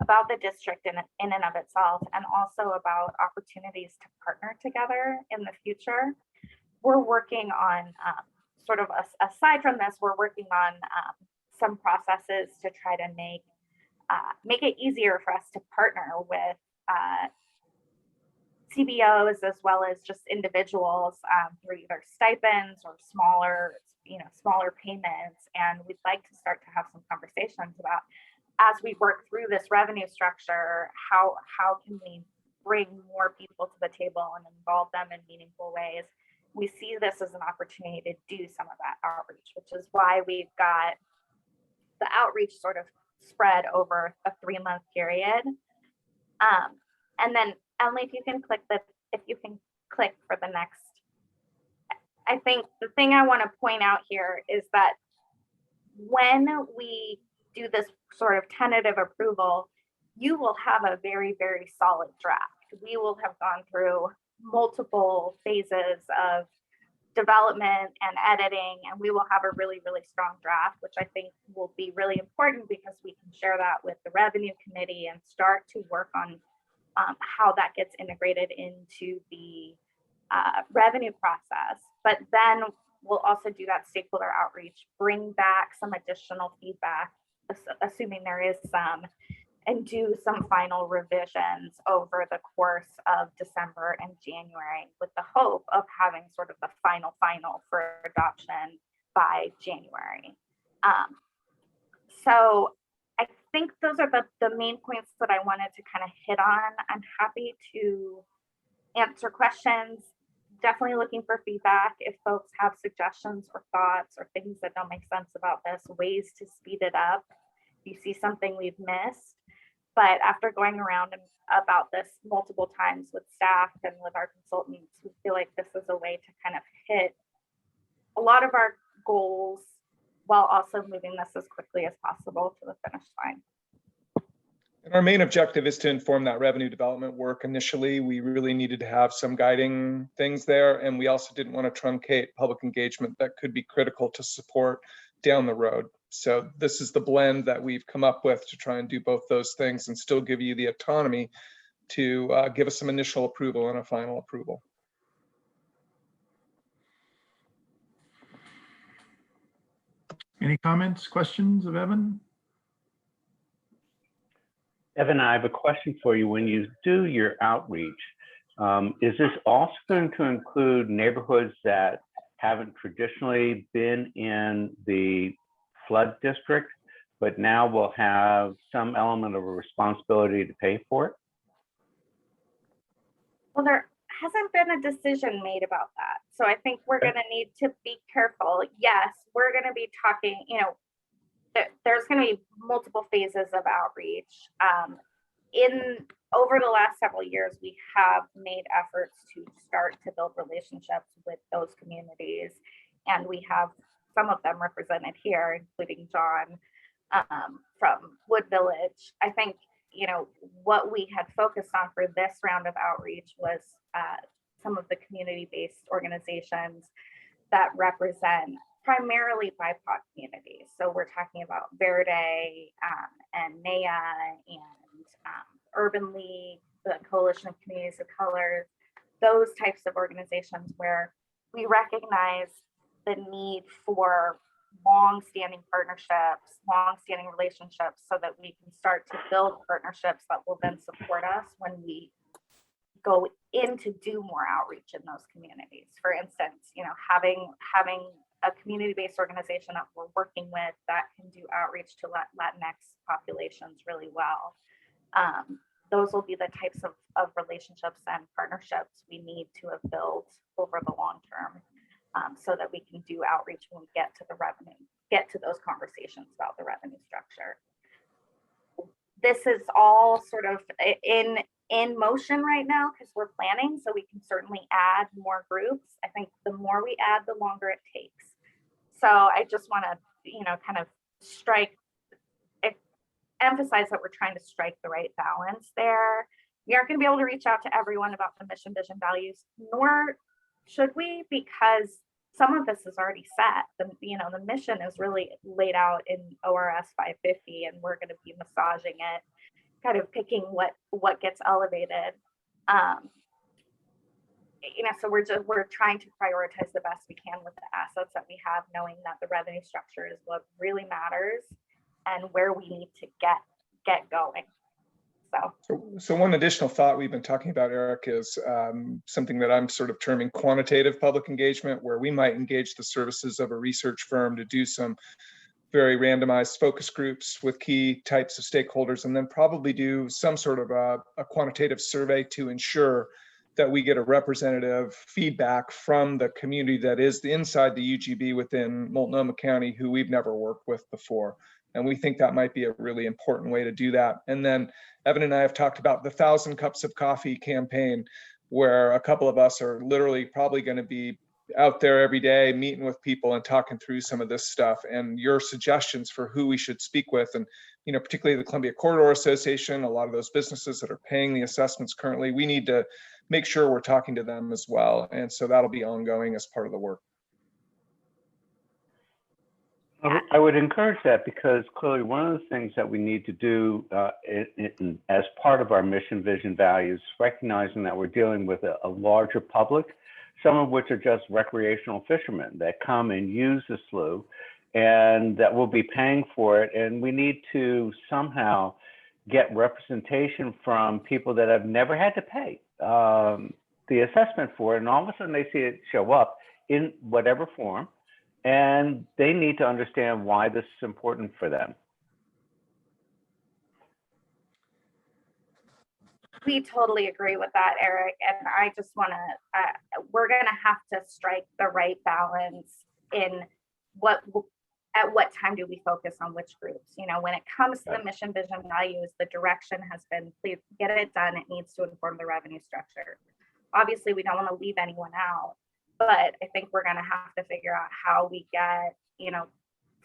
about the district in and of itself, and also about opportunities to partner together in the future. We're working on sort of aside from this, we're working on some processes to try to make it easier for us to partner with CBOs as well as just individuals through either stipends or smaller payments. And we'd like to start to have some conversations about, as we work through this revenue structure, how can we bring more people to the table and involve them in meaningful ways. We see this as an opportunity to do some of that outreach, which is why we've got the outreach sort of spread over a 3-month period. And then Emily, if you can click for the next. I think the thing I want to point out here is that when we do this sort of tentative approval, you will have a very, very solid draft. We will have gone through multiple phases of development and editing, and we will have a really, really strong draft, which I think will be really important because we can share that with the revenue committee and start to work on how that gets integrated into the revenue process. But then we'll also do that stakeholder outreach, bring back some additional feedback, assuming there is some, and do some final revisions over the course of December and January with the hope of having sort of the final for adoption by January. So I think those are the main points that I wanted to kind of hit on. I'm happy to answer questions. Definitely looking for feedback if folks have suggestions or thoughts or things that don't make sense about this, ways to speed it up. If you see something we've missed. But after going around and about this multiple times with staff and with our consultants, we feel like this is a way to kind of hit a lot of our goals while also moving this as quickly as possible to the finish line. And our main objective is to inform that revenue development work. Initially, we really needed to have some guiding things there, and we also didn't want to truncate public engagement that could be critical to support down the road. So this is the blend that we've come up with to try and do both those things and still give you the autonomy to give us some initial approval and a final approval. Any comments, questions of Evan? Evan, I have a question for you. When you do your outreach, is this also going to include neighborhoods that haven't traditionally been in the flood district, but now will have some element of a responsibility to pay for it? Well, there hasn't been a decision made about that. So I think we're going to need to be careful. Yes, we're going to be talking, there's going to be multiple phases of outreach. Over the last several years, we have made efforts to start to build relationships with those communities. And we have some of them represented here, including John from Wood Village. I think, what we had focused on for this round of outreach was some of the community-based organizations that represent primarily BIPOC communities. So we're talking about Verde and NEA and Urban League, the Coalition of Communities of Color, those types of organizations where we recognize the need for long-standing partnerships, long-standing relationships, so that we can start to build partnerships that will then support us when we go in to do more outreach in those communities. For instance, having a community-based organization that we're working with that can do outreach to Latinx populations really well. Those will be the types of relationships and partnerships we need to have built over the long term, so that we can do outreach when we get to those conversations about the revenue structure. This is all sort of in motion right now because we're planning, so we can certainly add more groups. I think the more we add, the longer it takes. So I just want to, kind of emphasize that we're trying to strike the right balance there We aren't going to be able to reach out to everyone about the mission, vision, values, nor should we, because some of this is already set. The mission is really laid out in ORS 550, and we're going to be massaging it, kind of picking what gets elevated. So we're trying to prioritize the best we can with the assets that we have, knowing that the revenue structure is what really matters and where we need to get going. So one additional thought we've been talking about, Eric, is something that I'm sort of terming quantitative public engagement, where we might engage the services of a research firm to do some very randomized focus groups with key types of stakeholders, and then probably do some sort of a quantitative survey to ensure that we get a representative feedback from the community that is inside the UGB within Multnomah County, who we've never worked with before. And we think that might be a really important way to do that. And then Evan and I have talked about the 1,000 Cups of Coffee campaign, where a couple of us are literally probably going to be out there every day meeting with people and talking through some of this stuff, and your suggestions for who we should speak with. And particularly the Columbia Corridor Association, a lot of those businesses that are paying the assessments currently, we need to make sure we're talking to them as well. And so that'll be ongoing as part of the work. I would encourage that, because clearly one of the things that we need to do as part of our mission, vision, values, recognizing that we're dealing with a larger public, some of which are just recreational fishermen that come and use the slough and that will be paying for it. And we need to somehow get representation from people that have never had to pay the assessment for it. And all of a sudden they see it show up in whatever form, and they need to understand why this is important for them. We totally agree with that, Eric. And I just want to, we're going to have to strike the right balance in at what time do we focus on which groups. When it comes to the mission, vision, values, the direction has been, please get it done. It needs to inform the revenue structure. Obviously, we don't want to leave anyone out, but I think we're going to have to figure out how we get,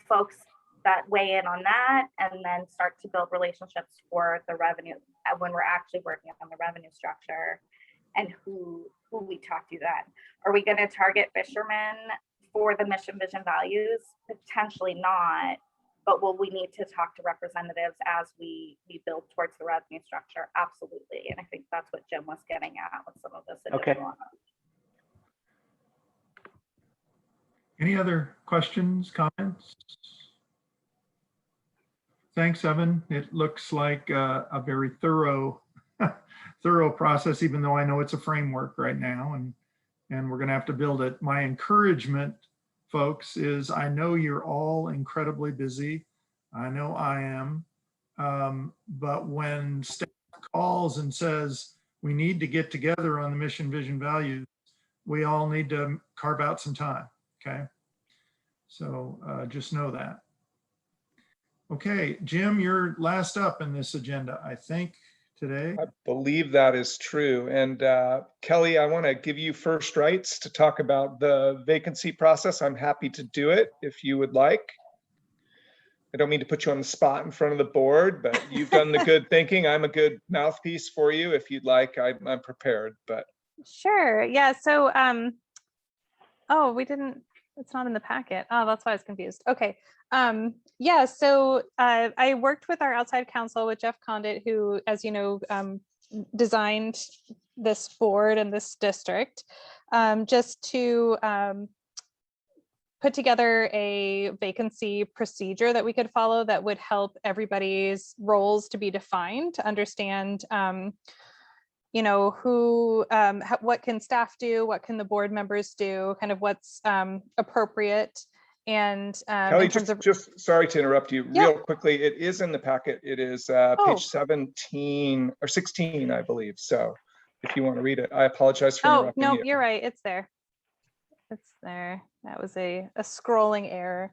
folks that weigh in on that, and then start to build relationships for the revenue when we're actually working on the revenue structure, and who we talk to then. Are we going to target fishermen for the mission, vision, values? Potentially not, but will we need to talk to representatives as we build towards the revenue structure? Absolutely. And I think that's what Jim was getting at with some of this additional. Okay. Any other questions, comments? Thanks, Evan. It looks like a very thorough process, even though I know it's a framework right now, and we're going to have to build it. My encouragement, folks, is I know you're all incredibly busy. I know I am. But when staff calls and says we need to get together on the mission, vision, values, we all need to carve out some time. Okay. So just know that. Okay, Jim, you're last up in this agenda, I think, today. I believe that is true. And Kelly, I want to give you first rights to talk about the vacancy process. I'm happy to do it if you would like. I don't mean to put you on the spot in front of the board, but you've done the good thinking. I'm a good mouthpiece for you. If you'd like, I'm prepared, but. Sure, yeah, so, oh, we didn't, it's not in the packet. Oh, that's why I was confused. Okay. Yeah, so I worked with our outside counsel with Jeff Condit, who, as you know, designed this board and this district, just to put together a vacancy procedure that we could follow that would help everybody's roles to be defined, to understand who, what can staff do, what can the board members do, kind of what's appropriate. And Kelly, just sorry to interrupt you real quickly. It is in the packet. It is page 17 or 16, I believe. So if you want to read it, I apologize for interrupting you. No, you're right. It's there. It's there. That was a scrolling error.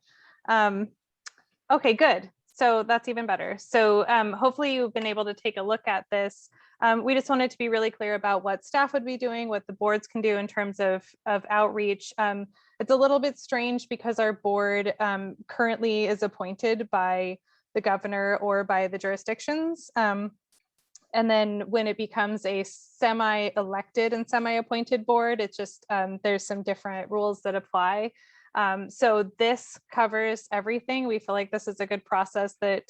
Okay, good. So that's even better. So hopefully you've been able to take a look at this. We just wanted to be really clear about what staff would be doing, what the boards can do in terms of outreach. It's a little bit strange because our board currently is appointed by the governor or by the jurisdictions. And then when it becomes a semi-elected and semi-appointed board, it's just, there's some different rules that apply. So this covers everything. We feel like this is a good process that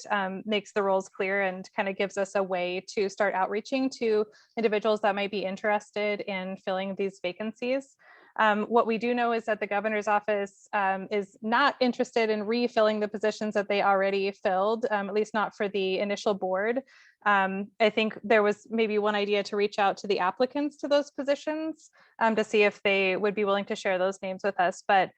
makes the roles clear and kind of gives us a way to start outreaching to individuals that might be interested in filling these vacancies. What we do know is that the governor's office is not interested in refilling the positions that they already filled, at least not for the initial board. I think there was maybe one idea to reach out to the applicants to those positions to see if they would be willing to share those names with us. But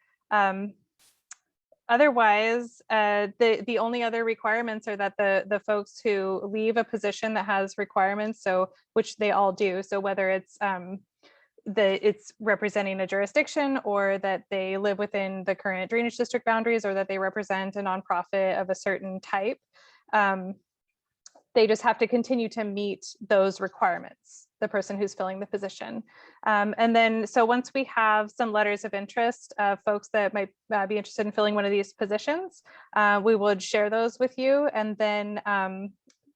otherwise, the only other requirements are that the folks who leave a position that has requirements, so which they all do, so whether it's it's representing a jurisdiction, or that they live within the current drainage district boundaries, or that they represent a nonprofit of a certain type, they just have to continue to meet those requirements, the person who's filling the position. And then, so once we have some letters of interest of folks that might be interested in filling one of these positions, we would share those with you. And then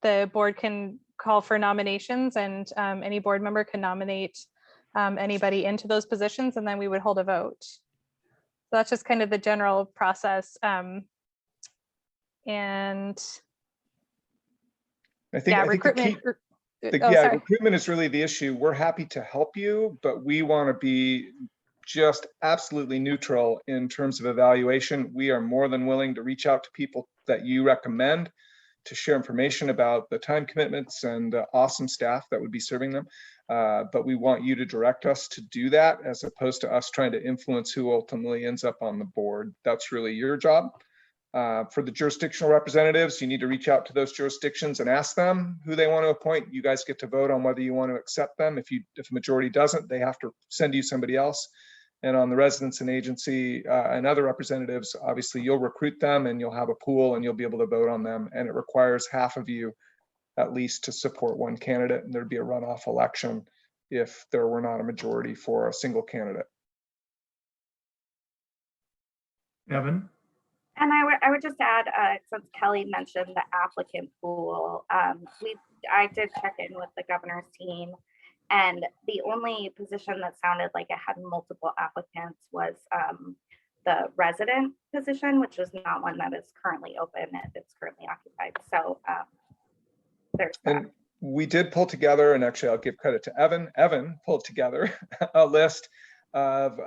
the board can call for nominations, and any board member can nominate anybody into those positions, and then we would hold a vote. So that's just kind of the general process. And I think, yeah, I think the recruitment. key, Oh, yeah, sorry. recruitment is really the issue. We're happy to help you, but we want to be just absolutely neutral in terms of evaluation. We are more than willing to reach out to people that you recommend to share information about the time commitments and awesome staff that would be serving them. But we want you to direct us to do that, as opposed to us trying to influence who ultimately ends up on the board. That's really your job. For the jurisdictional representatives, you need to reach out to those jurisdictions and ask them who they want to appoint. You guys get to vote on whether you want to accept them. If a majority doesn't, they have to send you somebody else. And on the residents and agency and other representatives, obviously you'll recruit them and you'll have a pool and you'll be able to vote on them. And it requires half of you at least to support one candidate, and there'd be a runoff election if there were not a majority for a single candidate. Evan? And I would just add, since Kelly mentioned the applicant pool, I did check in with the governor's team, and the only position that sounded like it had multiple applicants was the resident position, which is not one that is currently open. It's currently occupied. So there's that. And we did pull together, and actually I'll give credit to Evan. Evan pulled together a list of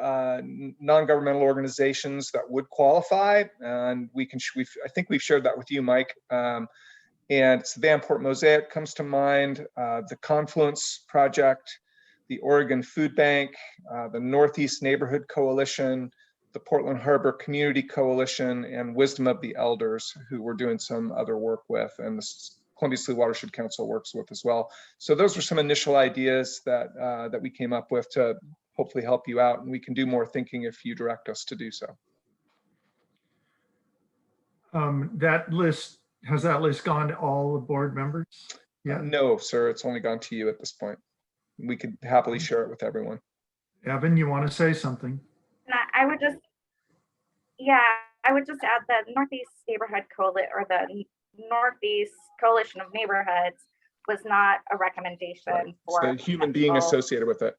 non-governmental organizations that would qualify, and I think we've shared that with you, Mike. And it's the Vanport Mosaic comes to mind, the Confluence Project, the Oregon Food Bank, the Northeast Neighborhood Coalition, the Portland Harbor Community Coalition, and Wisdom of the Elders, who we're doing some other work with, and the Columbia City Watershed Council works with as well. So those were some initial ideas that that we came up with to hopefully help you out, and we can do more thinking if you direct us to do so. That list, has that list gone to all the board members? Yeah. No, sir, it's only gone to you at this point. We could happily share it with everyone. Evan, you want to say something? And I would just, yeah, I would just add the Northeast Neighborhood Coalition, or the Northeast Coalition of Neighborhoods, was not a recommendation Right. for It's the human being people associated with it.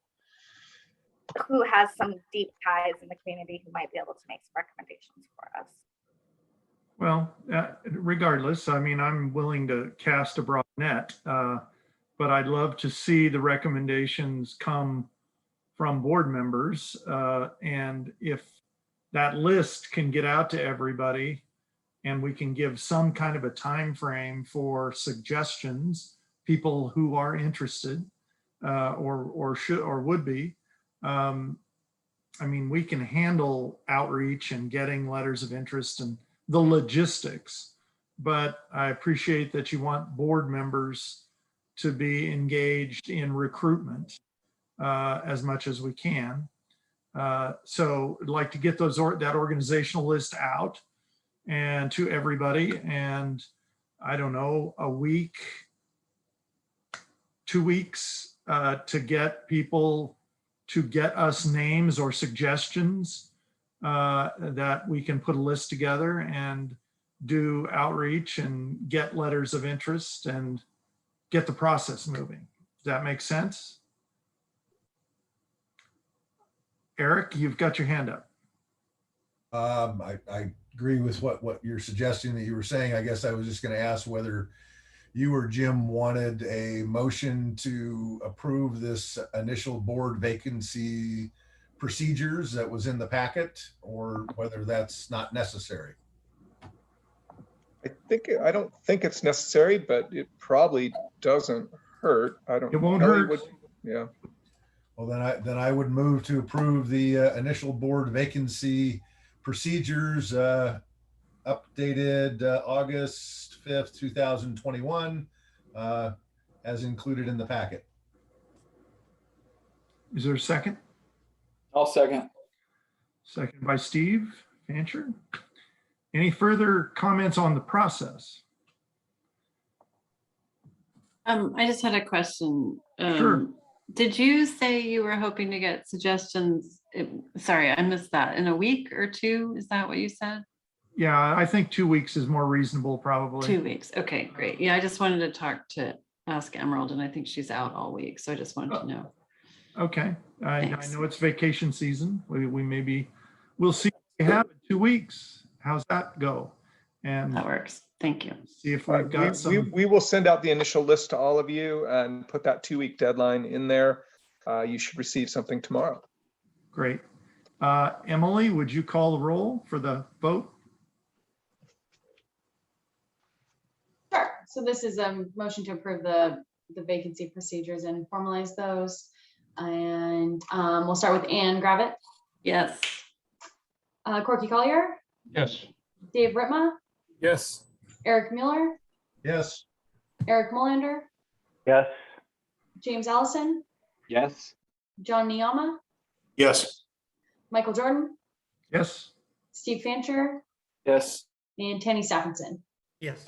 who has some deep ties in the community who might be able to make some recommendations for us. Well, regardless, I mean, I'm willing to cast a broad net, but I'd love to see the recommendations come from board members. And if that list can get out to everybody, and we can give some kind of a time frame for suggestions, people who are interested or should or would be. I mean, we can handle outreach and getting letters of interest and the logistics, but I appreciate that you want board members to be engaged in recruitment as much as we can. So I'd like to get that organizational list out and to everybody, and I don't know, a week, 2 weeks to get people to get us names or suggestions that we can put a list together and do outreach and get letters of interest and get the process moving. Does that make sense? Eric, you've got your hand up. I agree with what you're suggesting that you were saying. I guess I was just going to ask whether you or Jim wanted a motion to approve this initial board vacancy procedures that was in the packet, or whether that's not necessary. I don't think it's necessary, but it probably doesn't hurt. I don't. It won't Kelly hurt. would- yeah. Well, then I would move to approve the initial board vacancy procedures updated August 5th, 2021, as included in the packet. Is there a second? I'll second. Second by Steve Fancher. Any further comments on the process? I just had a question. Sure. Did you say you were hoping to get suggestions? Sorry, I missed that. In a week or two? Is that what you said? Yeah, I think 2 weeks is more reasonable, probably. 2 weeks. Okay, great. Yeah, I just wanted to ask Emerald, and I think she's out all week. So I just wanted to know. Okay. I Thanks. know it's vacation season. We'll see what we have in 2 weeks. How's that go? And That works. Thank you. see if we've got some. We will send out the initial list to all of you and put that 2-week deadline in there. You should receive something tomorrow. Great. Emily, would you call the roll for the vote? Sure. So this is a motion to approve the vacancy procedures and formalize those. And we'll start with Ann Gravitt, Yes. Corky Collier, Yes. Dave Ritma, Yes. Eric Mueller, Yes. Eric Molander, Yes. James Allison, Yes. John Niama, Yes. Michael Jordan, Yes. Steve Fancher, Yes. and Tanny Stephenson. Yes.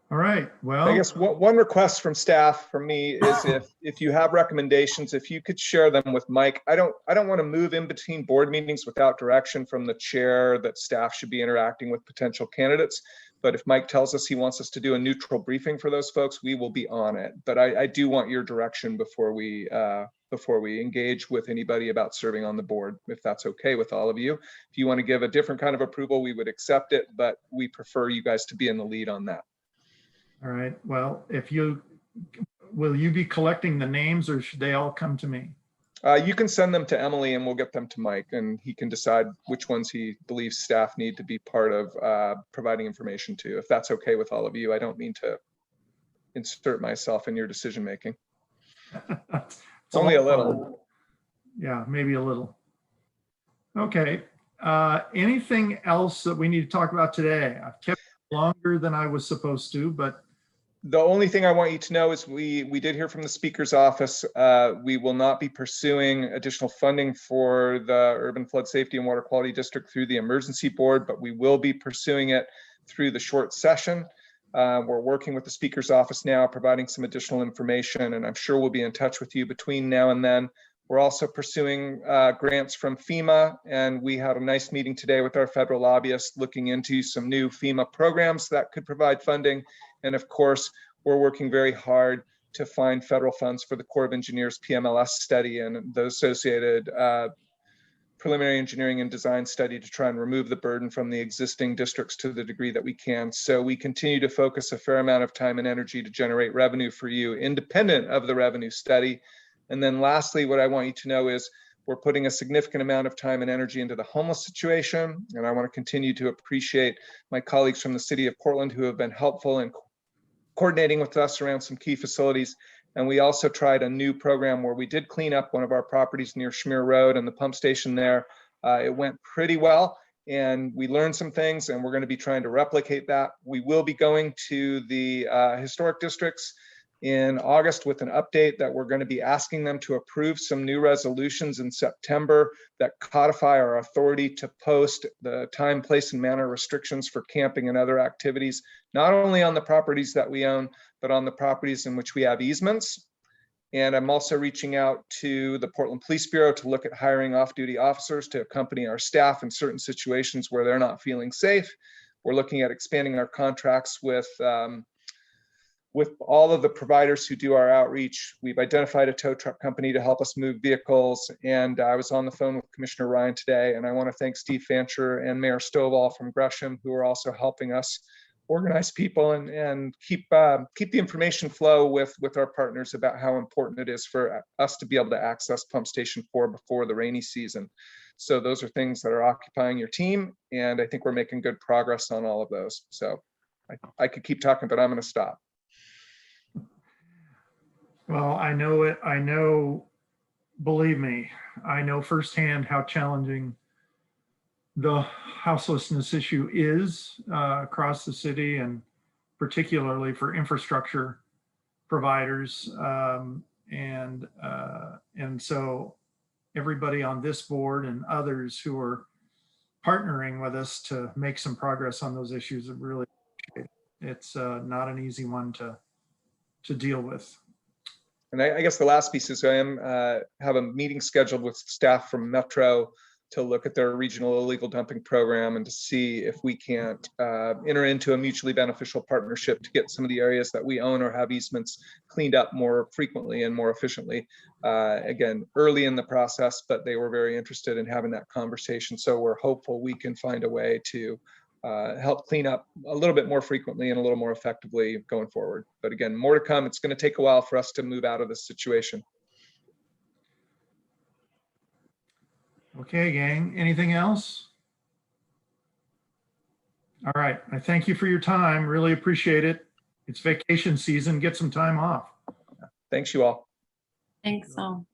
All right. Well, I guess one request from staff from me is if you have recommendations, if you could share them with Mike. I don't want to move in between board meetings without direction from the chair that staff should be interacting with potential candidates. But if Mike tells us he wants us to do a neutral briefing for those folks, we will be on it. But I do want your direction before we engage with anybody about serving on the board, if that's okay with all of you. If you want to give a different kind of approval, we would accept it, but we prefer you guys to be in the lead on that. all right. Well, will you be collecting the names, or should they all come to me? You can send them to Emily and we'll get them to Mike, and he can decide which ones he believes staff need to be part of providing information to, if that's okay with all of you. I don't mean to insert myself in your decision-making. It's Only a all little. fun. Yeah, maybe a little. Okay. Anything else that we need to talk about today? I've kept it longer than I was supposed to, but The only thing I want you to know is we did hear from the Speaker's office. We will not be pursuing additional funding for the Urban Flood Safety and Water Quality District through the Emergency Board, but we will be pursuing it through the short session. We're working with the Speaker's office now, providing some additional information, and I'm sure we'll be in touch with you between now and then. We're also pursuing grants from FEMA, and we had a nice meeting today with our federal lobbyists looking into some new FEMA programs that could provide funding. And of course, we're working very hard to find federal funds for the Corps of Engineers PMLS study and the associated preliminary engineering and design study to try and remove the burden from the existing districts to the degree that we can. So we continue to focus a fair amount of time and energy to generate revenue for you, independent of the revenue study. And then lastly, what I want you to know is we're putting a significant amount of time and energy into the homeless situation. And I want to continue to appreciate my colleagues from the city of Portland who have been helpful in coordinating with us around some key facilities. And we also tried a new program where we did clean up one of our properties near Schmear Road and the pump station there. It went pretty well, and we learned some things, and we're going to be trying to replicate that. We will be going to the historic districts in August with an update that we're going to be asking them to approve some new resolutions in September that codify our authority to post the time, place, and manner restrictions for camping and other activities, not only on the properties that we own, but on the properties in which we have easements. And I'm also reaching out to the Portland Police Bureau to look at hiring off-duty officers to accompany our staff in certain situations where they're not feeling safe. We're looking at expanding our contracts with with all of the providers who do our outreach, we've identified a tow truck company to help us move vehicles. And I was on the phone with Commissioner Ryan today, and I want to thank Steve Fancher and Mayor Stovall from Gresham, who are also helping us organize people and keep the information flow with our partners about how important it is for us to be able to access Pump Station 4 before the rainy season. So those are things that are occupying your team, and I think we're making good progress on all of those. So I could keep talking, but I'm going to stop. Well, I know it. I know, believe me, I know firsthand how challenging the houselessness issue is across the city, and particularly for infrastructure providers. And so everybody on this board and others who are partnering with us to make some progress on those issues, are really, it's not an easy one to deal with. And I guess the last piece is I have a meeting scheduled with staff from Metro to look at their regional illegal dumping program and to see if we can't enter into a mutually beneficial partnership to get some of the areas that we own or have easements cleaned up more frequently and more efficiently. Again, early in the process, but they were very interested in having that conversation. So we're hopeful we can find a way to help clean up a little bit more frequently and a little more effectively going forward. But again, more to come. It's going to take a while for us to move out of this situation. Okay, gang, anything else? All right, I thank you for your time. Really appreciate it. It's vacation season. Get some time off. Thanks, you all. Thanks all.